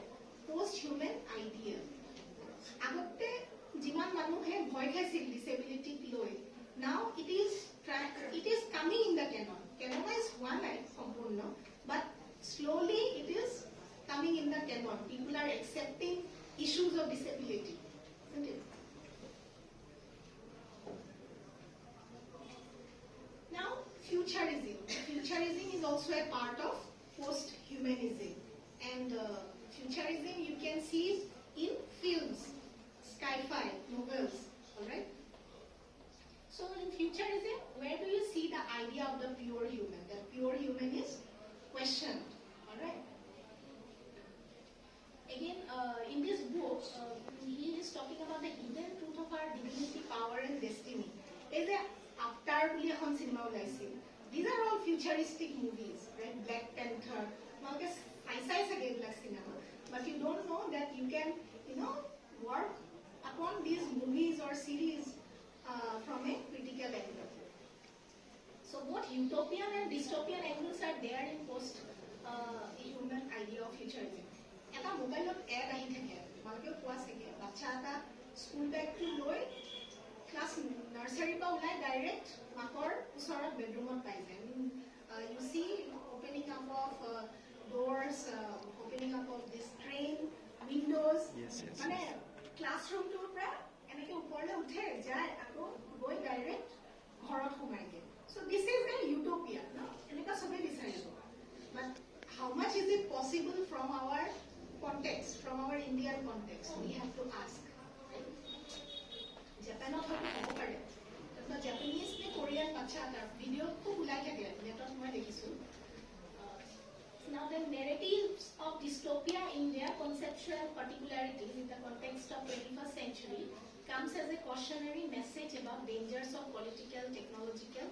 post-human ideal. Agote jiman manuhe bhoy khaisil disability loi. Now it is coming in the canon. Canonized one life sampurna, but slowly it is coming in the canon. People are accepting issues of disability, isn't it? Now, futurism. Futurism is also a part of post-humanism. And futurism you can see in films, sci-fi, novels, alright? So in futurism, where do you see the idea of the pure human? The pure human is questioned, alright? Again, in this book, he is talking about the hidden truth of our divinity, power and destiny. There's a Avatar বুলি এখন cinema ওলাইছিল. These are all futuristic movies, right? Black Panther. তোমালোকে চাই চাগে এইবিলাক cinema. But you don't know that you can, work upon these movies or series from a critical angle. So both utopian and dystopian angles are there in post-human idea of futurism. এটা মোবাইলত add আহি থাকে তোমালোকে কোৱা চাগে বাচ্চা এটা school বেগটো লৈ ক্লাছ নাৰ্চাৰী পৰা ওলাই ডাইৰেক্ট মাকৰ ওচৰত বেডৰুমত পাই যায় U C opening up of doors, opening up of this train windows মানে ক্লাছৰুমটোৰ পৰা এনেকৈ ওপৰলৈ উঠে যায় আকৌ গৈ ডাইৰেক্ট ঘৰত সোমাই দিয়ে so this is a utopia no এনেকুৱা সবে বিচাৰিব but how much is it possible from our context, from our Indian context? We have to ask. Japan of the Japanese ne Korean bachata video khub ulai thake netot moi dekhisu. Now the narratives of dystopia in their conceptual particularities in the context of 21st century comes as a cautionary message about dangers of political, technological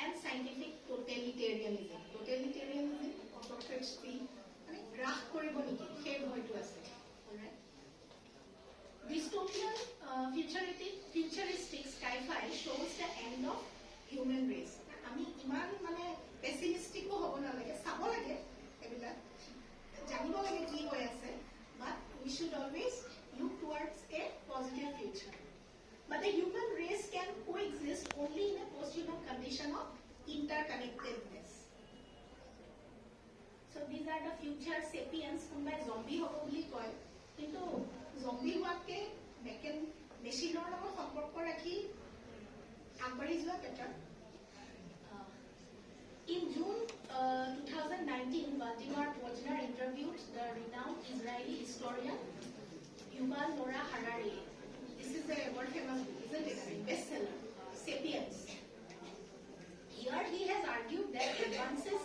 and scientific totalitarianism. Totalitarianism, autocracy, গ্রাস কৰিব নেকি সেই ভয়টো আছে alright dystopian futuristic sci-fi shows the end of human race আমি ইমান মানে পেছিমিষ্টিকো হ'ব নালাগে চাব লাগে এবিলাক জানিব লাগে কি হৈ আছে but we should always look towards a positive future but the human race can coexist only in a post-human condition of interconnectedness. So these are the future sapiens কোনবাই জম্বি হ'ব বুলি কয় কিন্তু জম্বি হোৱাকে মেচিনৰ লগত সম্পৰ্ক ৰাখি আগবাঢ়ি যোৱা batter In June 2019, Valdemar Wojnar interviewed the renowned Israeli historian Yuval Noah Harari. This is a world famous book, isn't it? I mean, bestseller, Sapiens. Here he has argued that advances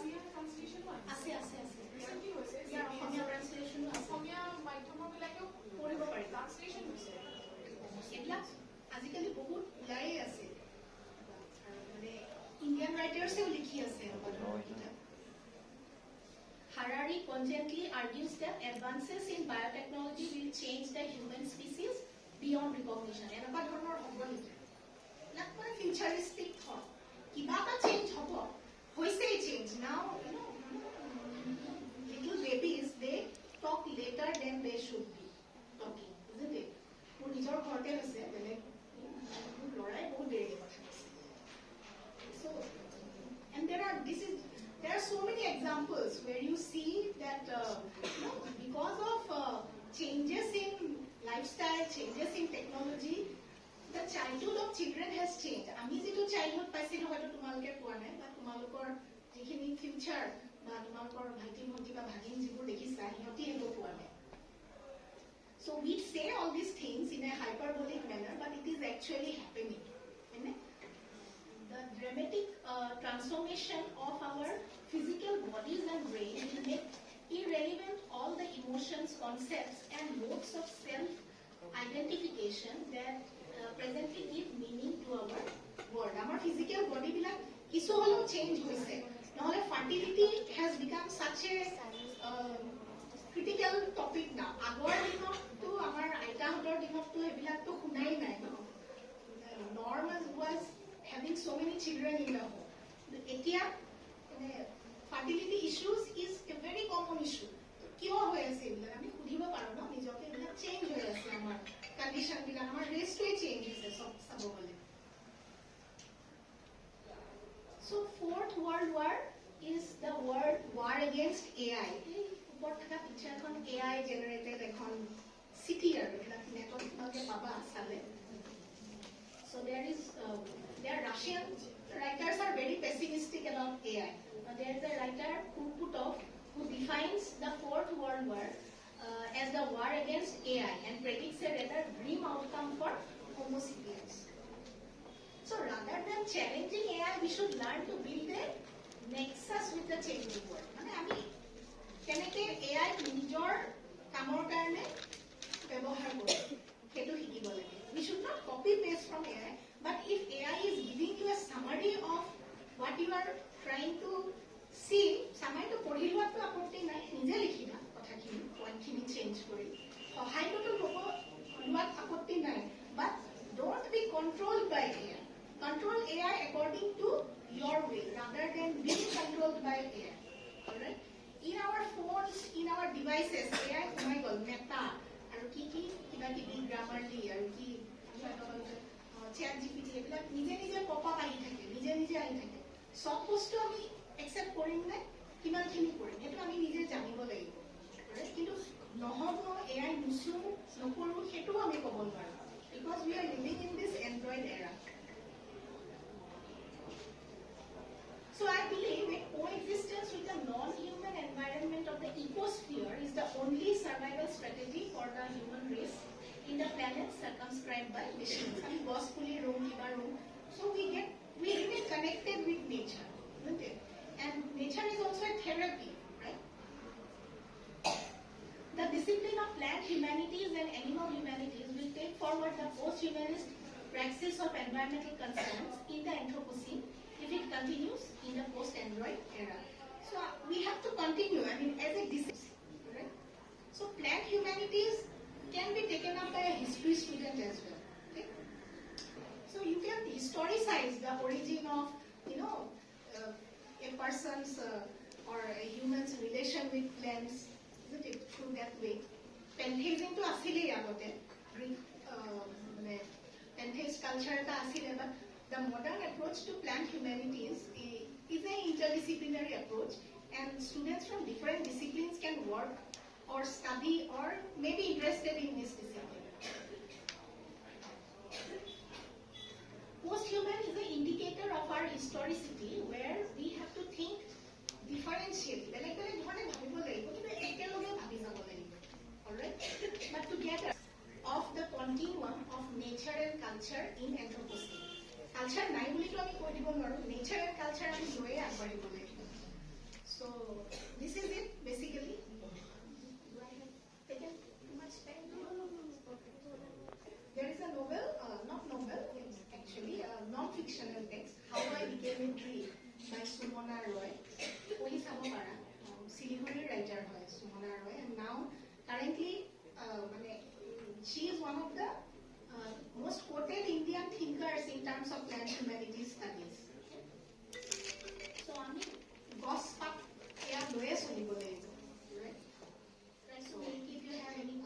আজিকালি বহুত ওলাই আছে মানে Indian ৰাইটাৰ্ছেও লিখি আছে Harari cogently argues that advances in biotechnology will change the human species beyond recognition. এনেকুৱা ধৰণৰ হ'ব নেকি so many examples where you see that because of changes in lifestyle, changes in technology, the childhood of children has changed. আমি যেটো childhood পাইছিলো হয়তো তোমালোকে পোৱা নাই বা তোমালোকৰ যিখিনি ফিউচাৰ বা তোমালোকৰ ভাইটি ভণ্টি বা ভাগিন যিবোৰ দেখিছা সিহঁতি এইবোৰ পোৱা নাই. So we say all these things in a hyperbolic manner, but it is actually happening. The dramatic transformation of our physical bodies and brain will make irrelevant all the emotions, concepts, and modes of self-identification that presently give meaning to our world. Our physical body bilak kisu holo change hoise. নহলে fertility has become such a critical topic now. Agor dinot to amar aita hotor dinot to ebilak to hunai nai no. Norm was having so many children in the home. Etia fertility issues is a very common issue. কিয় হৈ আছে এবিলাক আমি সুধিব পাৰো ন নিজকে এবিলাক change হৈ আছে আমাৰ কন্ডিশন বিলাক আমাৰ ৰেষ্টটোৱে চেঞ্জ হৈছে সব চাব গলে. So fourth world war is the world war against AI. উপৰ থকা পিকচাৰখন AI generated এখন city আৰু এবিলাক নেটত তোমালোকে পাবা চালে. So there are Russian writers are very pessimistic about AI. There is a writer who defines the Fourth World War as the war against AI and predicts a rather grim outcome for Homo sapiens. So rather than challenging AI, we should learn to build a nexus with the changing world. মানে আমি কেনেকে AI নিজৰ কামৰ কাৰণে ব্যৱহাৰ কৰোঁ সেইটো শিকিব লাগে. We should not copy paste from AI, but if AI is giving you a summary of what you are trying to see, summary to পঢ়ি লোৱাটো আপত্তি নাই, নিজে লিখিবা কথাখিনি পইণ্টখিনি চেঞ্জ কৰি সহায়টো ল'ব লোৱাত আপত্তি নাই, but don't be controlled by AI. Control AI according to your way rather than being controlled by AI. Alright? In our phones, in our devices, AI সোমাই গ'ল মেটা আৰু কি কিবা কিবি গ্ৰামাৰলি আৰু কি চ্যাট জিপিটি এইবিলাক নিজে নিজে পপআপ আহি থাকে, নিজে নিজে আহি থাকে. সব বস্তু আমি একসেপ্ট কৰিম নে কিমানখিনি কৰিম সেইটো আমি নিজে জানিব লাগিব. কিন্তু নহ'ব AI নুচো নকৰোঁ সেইটোও আমি ক'ব নোৱাৰোঁ because we are living in this Android era. So I believe a coexistence with the non-human environment of the ecosphere is the only survival strategy for the human race in the planet circumscribed by machines. I mean, gospelly room, kiba room. So we remain connected with nature, isn't it? And nature is also a therapy, right? The discipline of plant humanities and animal humanities will take forward the post-humanist praxis of environmental concerns in the Anthropocene if it continues in the post-Android era. So we have to continue, I mean, as a discipline, right? So plant humanities can be taken up by a history student as well. Okay? So you can historicize the origin of, a person's or a human's relation with plants, isn't it, through that way. Pantheism to asile agote, Greek pantheist culture ta asile, but the modern approach to plant humanities is an interdisciplinary approach, and students from different disciplines can work or study or may be interested in this discipline. Posthuman is an indicator of our historicity where we have to think differentiate. Alright? But together of the continuum of nature and culture in Anthropocene. Culture নাই বুলি তো আমি কৈ দিব নোৱাৰো, nature and culture আমি লৈয়ে আগবাঢ়িব লাগিব. So this is it basically. Do I have taken too much time? There is a novel, not novel, it's actually a non-fictional text, How I Became a Tree by Sumona Roy. Poli sabo para, Siliguri writer hoy Sumona Roy, and now currently she is one of the most quoted Indian thinkers in terms of plant humanities studies. So আমি গছ পাত এয়া লৈয়ে চলিব লাগিব, right? So if you have any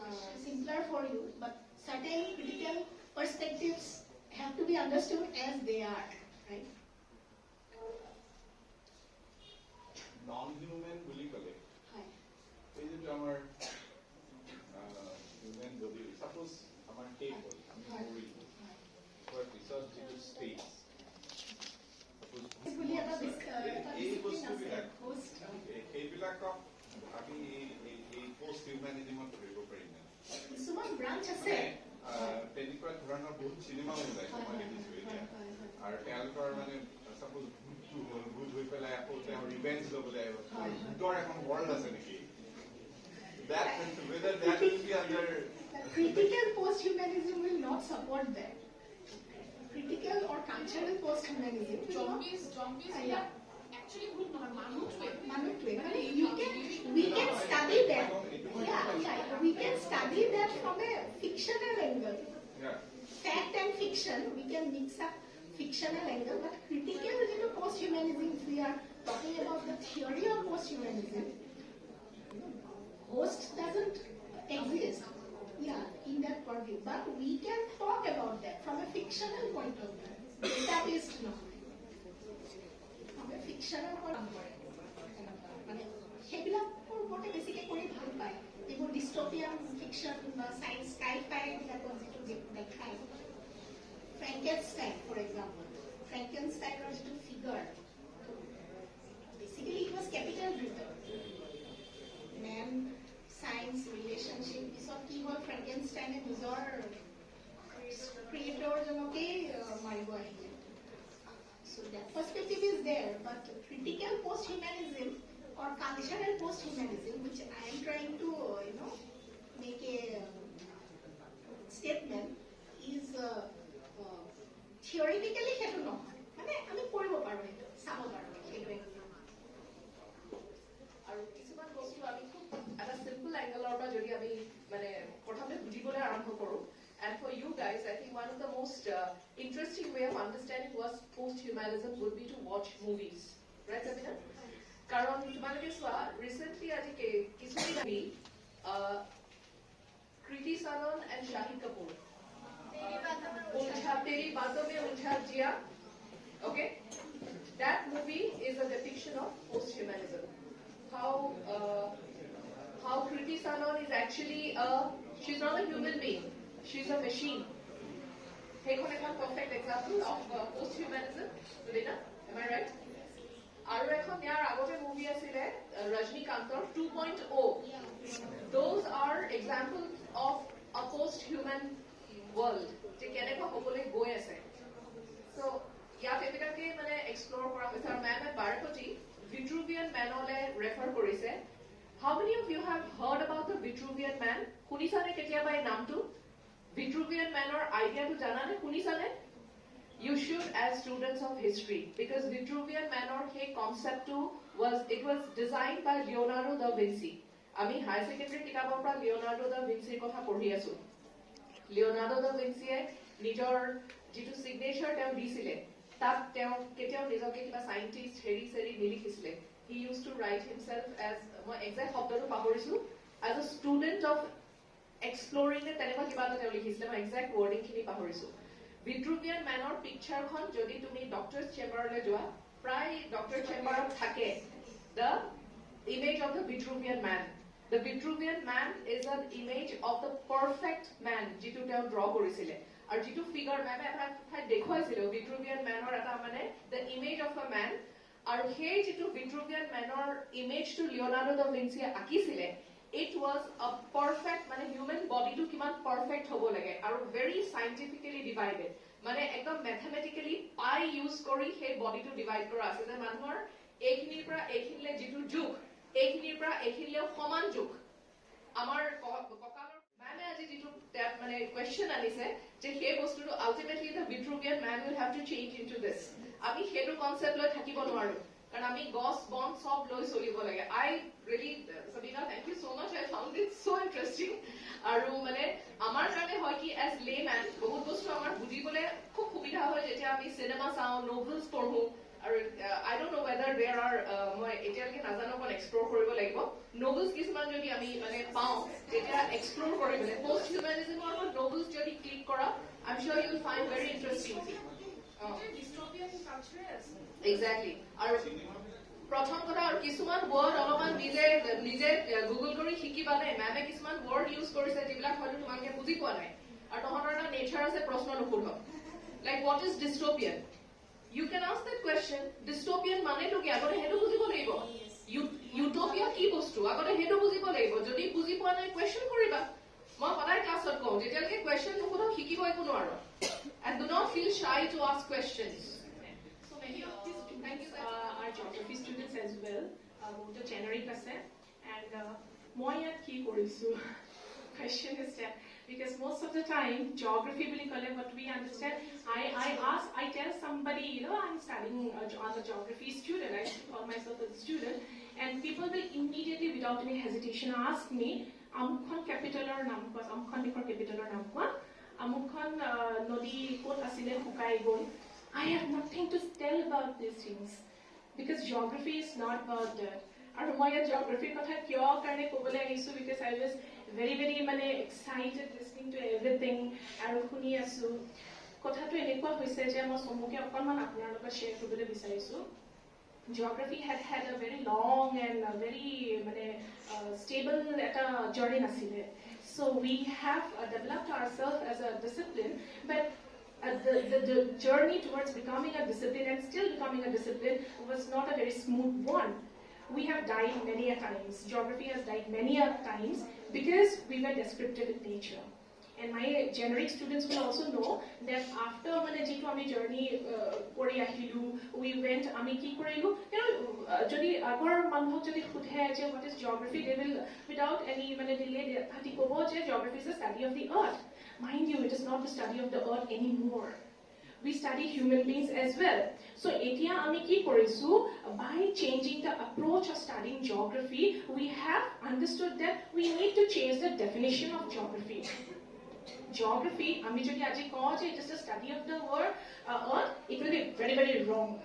simpler for you, but certainly critical perspectives have to be understood as they are, right? non-human বুলি ক'লে হয় এই যিটো আমাৰ হিউমেন বডি সাপোজ আমাৰ কেক হ'ল আমি মৰিলোঁ হোৱাৰ পিছত যিটো ষ্টেজ বুলি এটা এই বস্তুবিলাক সেইবিলাকক আমি এই পোষ্ট হিউমেনিজমত ধৰিব পাৰিম না কিছুমান ব্ৰাঞ্চ আছে তেনেকুৱা ধৰণৰ বহুত চিনেমাও ওলাইছে মই দেখিছোঁ এতিয়া আৰু তেওঁলোকৰ মানে সাপোজ ভূত হৈ পেলাই আকৌ তেওঁ ৰিভেঞ্জ ল'বলৈ আহিব ভূতৰ এখন ৱৰ্ল্ড আছে নেকি whether that will be under critical post-humanism will not support that. Critical or cultural post-humanism will not. Zombies Yeah. actually ভূত নহয় মানুহে Manutwe. We can study that. Yeah, we can study that from a fictional angle. yeah Fact and fiction, we can mix up fictional angle, but critical post-humanism, if we are talking about the theory of post-humanism, host doesn't exist. Yeah, in that purview. But we can talk about that from a fictional point of view. Database no. From a fictional point of view. সেইবিলাকৰ ওপৰতে বেছিকৈ কৰি ভাল পায় এইবোৰ dystopian fiction বা science sci fi এইবিলাকৰ যিটো দেখায় ফ্ৰেংকেনষ্টাইন ফৰ এক্সাম্পল ফ্ৰেংকেনষ্টাইনৰ যিটো figure basically it was capital driven man science relationship পিছত কি হ'ল ফ্ৰেংকেনষ্টাইনে নিজৰ ক্ৰিয়েটৰজনকেই মাৰিব আহিলে so that perspective is there but critical post-humanism or cultural post-humanism which I am trying to make a statement is theoretically সেইটো নহয় মানে আমি কৰিব পাৰোঁ সেইটো চাব পাৰোঁ সেইটোৱে আৰু কিছুমান বস্তু আমি খুব এটা সিম্পল এংগলৰ পৰা যদি আমি মানে প্ৰথমে বুজিবলৈ আৰম্ভ কৰোঁ and for you guys I think one of the most interesting way of understanding what post-humanism would be to watch movies right Sabina কাৰণ তোমালোকে চোৱা ৰিসেন্টলি আজি কিছুদিন আমি কৃতি সানন and শাহিদ কাপুৰ तेरी बातों में उलझा जिया okay that movie is a depiction of post-humanism how Kriti Sanon is actually she's not a human being she's a machine সেইখন এখন perfect example of post-humanism Sabina am I right আৰু এখন ইয়াৰ আগতে মুভি আছিলে ৰজনীকান্তৰ 2.0 those are examples of a post-human world যে কেনেকুৱা হ'বলৈ গৈ আছে so ইয়াত এইবিলাকে মানে এক্সপ্ল'ৰ কৰা হৈছে আৰু মেমে বাৰকটি Vitruvian manলে ৰেফাৰ কৰিছে how many of you have heard about the Vitruvian man শুনিছানে কেতিয়াবা এই নামটো Vitruvian manৰ আইডিয়াটো জানানে শুনিছানে you should as students of history because Vitruvian manor he concept was designed by Leonardo da Vinci ami high secondary kitabor pra Leonardo da Vinci kotha pori asu Leonardo da Vinci nijor jitu signature teo disile tak teo keteo nijoke kiba scientist heri nilikhile he used to write himself as my exact shobdotu paporisu as a student of exploring the teneba kiba ta teo likhile my exact wording khini paporisu Vitruvian manor picture khon jodi tumi doctor's chamber le joa pray doctor chamber thake the image of the Vitruvian man the Vitruvian man is an image of the perfect man jitu teo draw korisile ar jitu figure mame eta dekhoisile Vitruvian manor eta mane the image of a man ar he jitu Vitruvian manor image to Leonardo da Vinci akisile it was a perfect mane human body to kiman perfect hobo lage aru very scientifically divided mane ekdom mathematically pi use kori he body to divide kora ase je manhor ekhinir pra ekhinle jitu juk ekhinir pra ekhinle saman juk amar kokalor mane aji jitu tab mane question anise je he bostu to ultimately the Vitruvian man will have to change into this ami hetu concept loi thakibo noaru কারণ আমি গস বন সব লৈ চলিব লাগে I really Sabina thank you so much I found it so interesting আৰু মানে আমাৰ কাৰণে হয় কি as layman বহুত বস্তু আমাৰ বুজিবলৈ খুব সুবিধা হয় যেতিয়া আমি সিনেমা চাও novels পঢ়ো আৰু I don't know whether there are মই এতিয়ালৈকে নাজানো কোন এক্সপ্লোৰ কৰিব লাগিব novels কিছুমান যদি আমি মানে পাওঁ তেতিয়া এক্সপ্লোৰ কৰিবলৈ post humanism or novels যদি ক্লিক কৰা I'm sure you will find very interesting dystopian culture exactly আৰু প্ৰথম কথা আৰু কিছুমান ৱৰ্ড অলপমান নিজে গুগল কৰি শিকিবানে মেমে কিছুমান ৱৰ্ড ইউজ কৰিছে যিবিলাক হয়তো তোমালোকে বুজি পোৱা নাই আৰু তহঁতৰ এটা নেচাৰ আছে প্ৰশ্ন নুসুধক লাইক হোৱাট ইজ ডিষ্টপিয়ান ইউ কেন আস্ক দ্যাট কুৱেশ্যন ডিষ্টপিয়ান মানেটো কি আগতে সেইটো বুজিব লাগিব ইউটপিয়া কি বস্তু আগতে সেইটো বুজিব লাগিব যদি বুজি পোৱা নাই কুৱেশ্যন কৰিবা মই সদায় ক্লাছত কওঁ যেতিয়ালৈকে কুৱেশ্যন নুসুধক শিকিব একো নোৱাৰো and do not feel shy to ask questions So many of these students are geography students as well. Both the generic ase and moi yat ki korisu. Question is that because most of the time geography bili kole what we understand I tell somebody I'm studying as a geography student I call myself a student and people will immediately without any hesitation ask me amukhan capital or naam ko amukhan dikhor capital or naam ko amukhan nodi kot asile hukai gol I have nothing to tell about these things because geography is not about that. And moi geography kotha kyo karne kobole ahisu because I was very mane excited listening to everything aru khuni asu kotha to enekwa hoise je moi somuke okonman apunar logot share koribole bisarisu geography had a very long and a very stable journey nasile so we have developed ourselves as a discipline but the journey towards becoming a discipline and still becoming a discipline was not a very smooth one. We have died many a times. Geography has died many a times because we were descriptive in nature. And my generic students will also know that after jitu ami journey kori ahilu we went ami ki korilu jodi agor manhok jodi khudhe je what is geography they will without any delay hati kobo je geography is the study of the earth. Mind you, it is not the study of the earth anymore. We study human beings as well. So, etia ami ki korisu by changing the approach of studying geography, we have understood that we need to change the definition of geography. Geography, ami jodi aji kaho je it is the study of the earth, it will be very wrong.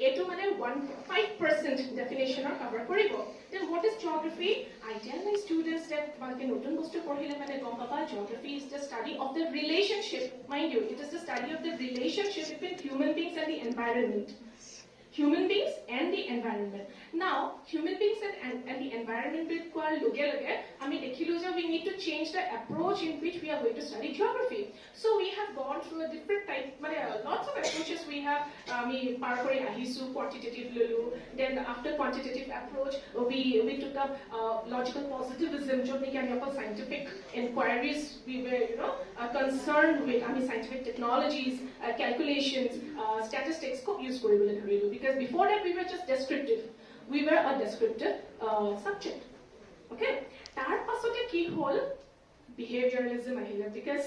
Etu 1.5% definition or cover koribo. Then what is geography? I tell my students that balke notun bostu porhile mane gom paba geography is the study of the relationship. Mind you, it is the study of the relationship between human beings and the environment. Human beings and the environment. Now, human beings and the environment with kwa loge ami dekhilu je we need to change the approach in which we are going to study geography. So we have gone through a different type lots of approaches we have ami par kori ahisu quantitative lulu then after quantitative approach we took up logical positivism jodi ki ami apal scientific inquiries we were concerned with ami scientific technologies calculations statistics ko use koribole dhorilu because before that we were just descriptive. We were a descriptive subject. Okay? Tar pasote ki hol behavioralism ahile because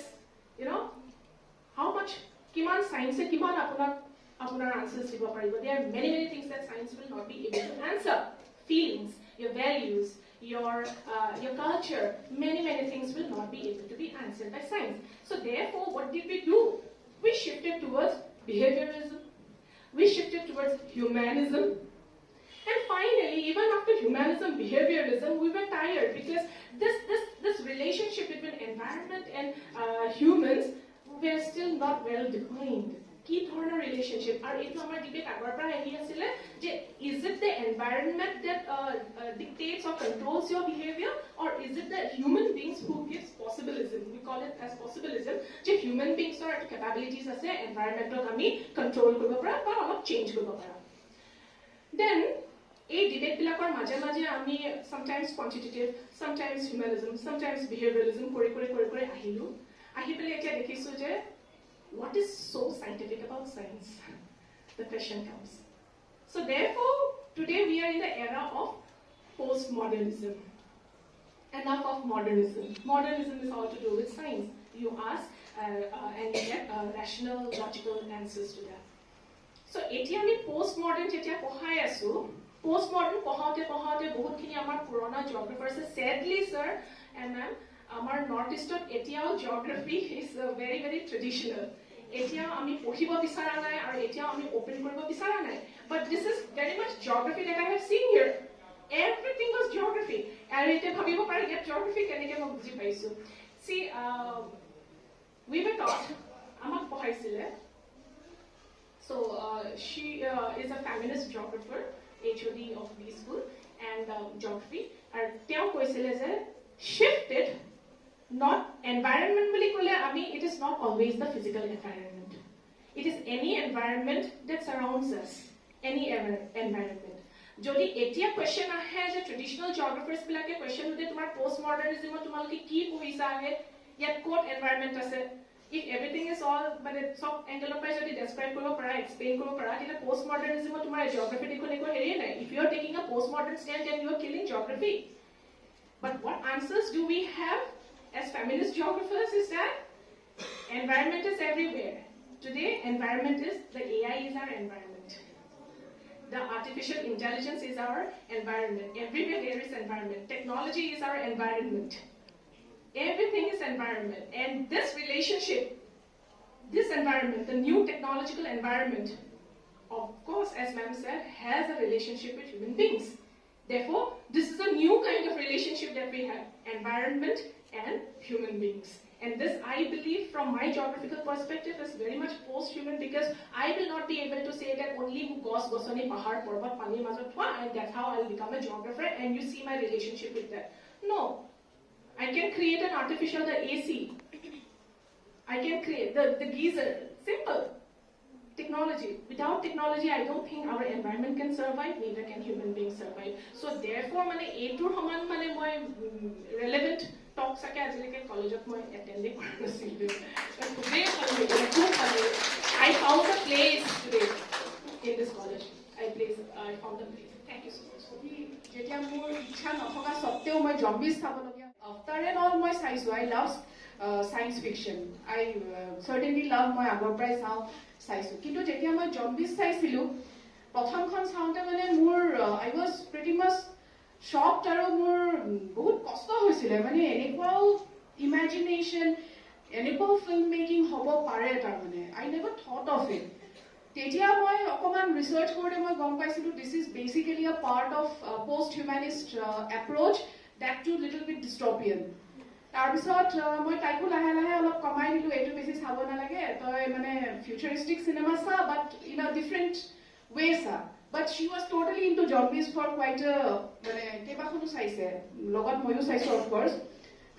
how much kiman science e kiman apunar answers dibo paribo. There are many things that science will not be able to answer. Feelings, your values, your culture, many things will not be able to be answered by science. So therefore, what did we do? We shifted towards behaviorism. We shifted towards humanism. And finally, even after humanism, behavioralism, we were tired because this relationship between environment and humans were still not well defined. Key dhorner relationship. Our debate is it the environment that dictates or controls your behavior, or is it the human beings who gives possibilism? We call it as possibilism. Human beings are capabilities as environmental control or change. Then এই debate বিলাকৰ মাজে আমি sometimes quantitative, sometimes humanism, sometimes behavioralism কৰি আহিলো আহি পেলাই এতিয়া দেখিছো যে what is so scientific about science? The question comes. So therefore, today we are in the era of postmodernism. Enough of modernism. Modernism is all to do with science. You ask and you get rational, logical answers to that. So etia ami postmodern jetia pohai asu postmodern pohaute bahut khini amar purana geographers sadly sir and ma'am amar north eastot etiao geography is very traditional. Etiao ami pohibo bisara nai aru etiao ami open koribo bisara nai, but this is very much geography that I have seen here. Everything was geography. Aru ete bhabibo pare get geography keneke moi buji paisu. See, we were taught amak pohaisile. So she is a feminist geographer HOD of B school and geography. And তেওঁ কৈছিলে যে shifted not environment বুলি ক'লে আমি it is not always the physical environment. It is any environment that surrounds us, any environment. যদি এতিয়া question আহে যে traditional geographers বিলাকে question উঠে তোমাৰ postmodernism তোমালোকে কি পঢ়িছা আহে ইয়াত ক'ত environment আছে if everything is all মানে সব angle পৰা যদি describe কৰিব পাৰা explain কৰিব পাৰা তেতিয়া postmodernism তোমাৰ geography দেখোন একো হেৰি নাই if you are taking a postmodern stand then you are killing geography. But what answers do we have as feminist geographers is that environment is everywhere. Today, environment is, the AI is our environment. The artificial intelligence is our environment. Everywhere there is environment. Technology is our environment. Everything is environment. And this relationship, this environment, the new technological environment, of course, as ma'am said, has a relationship with human beings. Therefore, this is a new kind of relationship that we have, environment and human beings. And this, I believe, from my geographical perspective, is very much post-human because I will not be able to say that only gos gosani pahar parbat pani mazot hua and that's how I will become a geographer and you see my relationship with that. No. I can create an artificial, the AC. I can create the geyser. Simple. Technology. Without technology, I don't think our environment can survive, neither can human beings survive. So therefore, mane etur haman mane moi relevant talks ake ajileke college of moi attend korasilu. I found a place today in this college. I found a place. Thank you so much. যেতিয়া মোৰ ইচ্ছা নথকা সত্ত্বেও মই জম্বিজ চাবলগীয়া after and all মই চাইছোঁ I love science fiction I certainly love মই আগৰ পৰাই চাইছোঁ কিন্তু যেতিয়া মই জম্বিজ চাইছিলোঁ প্ৰথমখন চাওঁতে মানে মোৰ I was pretty much shocked আৰু মোৰ বহুত কষ্ট হৈছিলে মানে এনেকুৱাও ইমেজিনেশ্যন এনেকুৱাও ফিল্ম মেকিং হ'ব পাৰে তাৰমানে I never thought of it তেতিয়া মই অকণমান ৰিচাৰ্চ কৰোঁতে মই গম পাইছিলোঁ this is basically a part of posthumanist approach that to little bit dystopian তাৰপিছত মই তাইকো লাহে লাহে অলপ কমাই দিলোঁ এইটো বেছি চাব নালাগে তই মানে ফিউচাৰিষ্টিক চিনেমা চা but in a different way চা but she was totally into zombies for quite মানে কেইবাখনো চাইছে লগত ময়ো চাইছোঁ অফক'ৰ্চ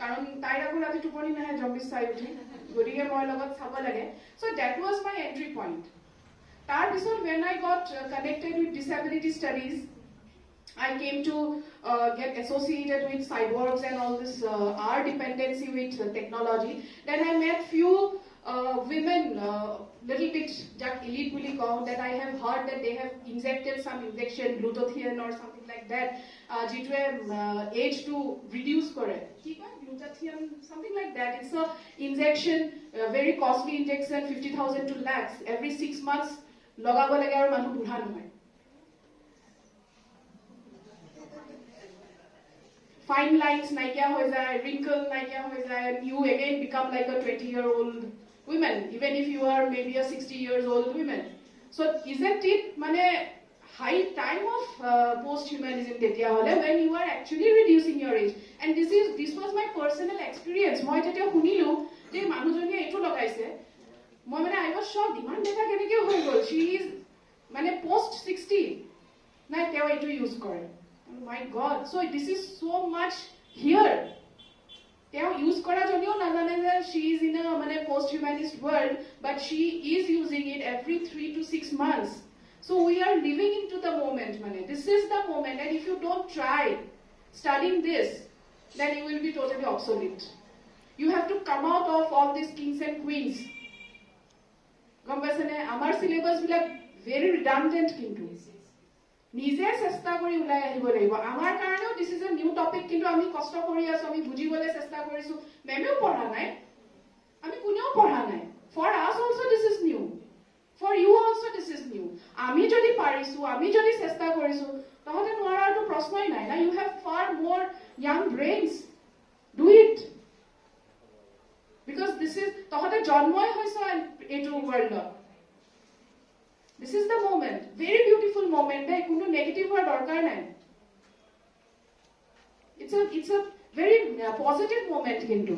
কাৰণ তাইৰ আকৌ ৰাতি টোপনি নাহে জম্বিজ চাই উঠি গতিকে মই লগত চাব লাগে চ' that was my entry point তাৰপিছত when I got connected with disability studies, I came to get associated with cyborgs and all this our dependency with technology. Then I met few women, little bit that elite বুলি কওঁ that I have heard that they have injected some injection, glutathione or something like that, যিটোৱে age to reduce কৰে কি কয় glutathione, something like that. It's a injection, very costly injection, 50,000 to lakhs every 6 months. লগাব লাগে আৰু মানুহ বুঢ়া নহয় ফাইন লাইনছ নাইকিয়া হৈ যায় ৰিংকল নাইকিয়া হৈ যায় you again become like a 20-year-old woman even if you are maybe a 60-years-old woman. So isn't it মানে high time of post-humanism তেতিয়া হ'লে when you are actually reducing your age and this was my personal experience. মই যেতিয়া শুনিলোঁ যে মানুহজনীয়ে এইটো লগাইছে মই মানে I was shocked Iman data কেনেকৈ হৈ গ'ল she is মানে post 60 নাই তেওঁ এইটো ইউজ কৰে my god so this is so much here তেওঁ ইউজ কৰা যদিও নাজানে যে she is in a মানে post humanist world but she is using it every 3 to 6 months. So we are living into the moment মানে this is the moment and if you don't try studying this then you will be totally obsolete. You have to come out of all these kings and queens. গম পাইছেনে আমাৰ চিলেবাছবিলাক ভেৰি ৰিডাণ্ডেণ্ট কিন্তু নিজে চেষ্টা কৰি ওলাই আহিব লাগিব আমাৰ কাৰণেও this is a new topic কিন্তু আমি কষ্ট কৰি আছোঁ আমি বুজিবলৈ চেষ্টা কৰিছোঁ মেমেও পঢ়া নাই আমি কোনেও পঢ়া নাই for us also' this is new for you also' this is new আমি যদি পাৰিছোঁ আমি যদি চেষ্টা কৰিছোঁ তহঁতে নোৱাৰাটো প্ৰশ্নই নাই না you have far more young brains do it because this is তহঁতে জন্মই হৈছে এইটো ৱৰ্ল্ডত this is the moment very beautiful moment দেই কোনো নেগেটিভ হোৱাৰ দৰকাৰ নাই it's a very positive moment কিন্তু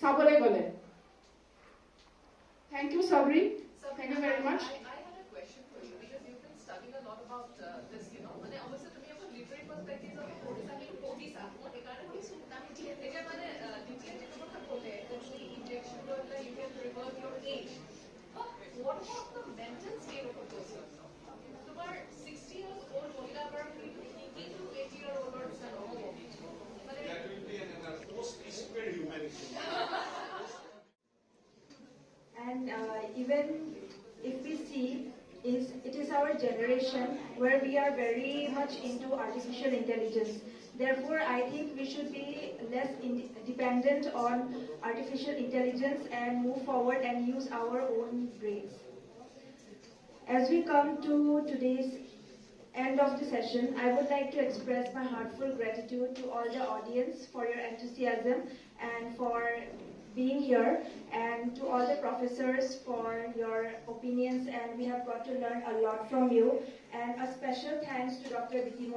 চাবলৈ গ'লে thank you Sabreen thank you very much. I had a question for you because you've been studying a lot about this, you know, and perspectives of Posthumamist পঢ়িছা মই একাৰণে কৈছো এতিয়া মানে দ্বিতীয় যেটো কথা ক'লে তুমি injection লৈ পেলাই you can revert your age. What about the mental state of a person? তোমাৰ 60 years old মহিলা এগৰাকী কিন্তু 80 year old নিচিনা নহ'ব মানে That will be another post-humanity. And even if we see, it is our generation where we are very much into artificial intelligence. Therefore, I think we should be less dependent on artificial intelligence and move forward and use our own brains. As we come to today's end of the session, I would like to express my heartfelt gratitude to all the audience for your enthusiasm and for being here, and to all the professors for your opinions, and we have got to learn a lot from you. And a special thanks to Dr. Vidyapeeth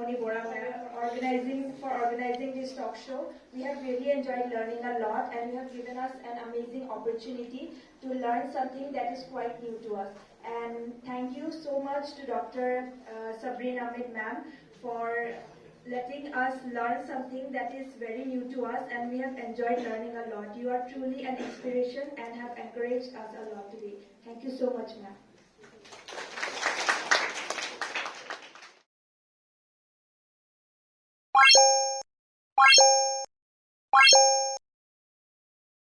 for organizing this talk show. We have really enjoyed learning a lot, and you have given us an amazing opportunity to learn something that is quite new to us. And thank you so much to Dr.Sabreen Ahmed ma'am for letting us learn something that is very new to us, and we have enjoyed learning a lot. You are truly an inspiration and have encouraged us a lot today. Thank you so much, ma'am.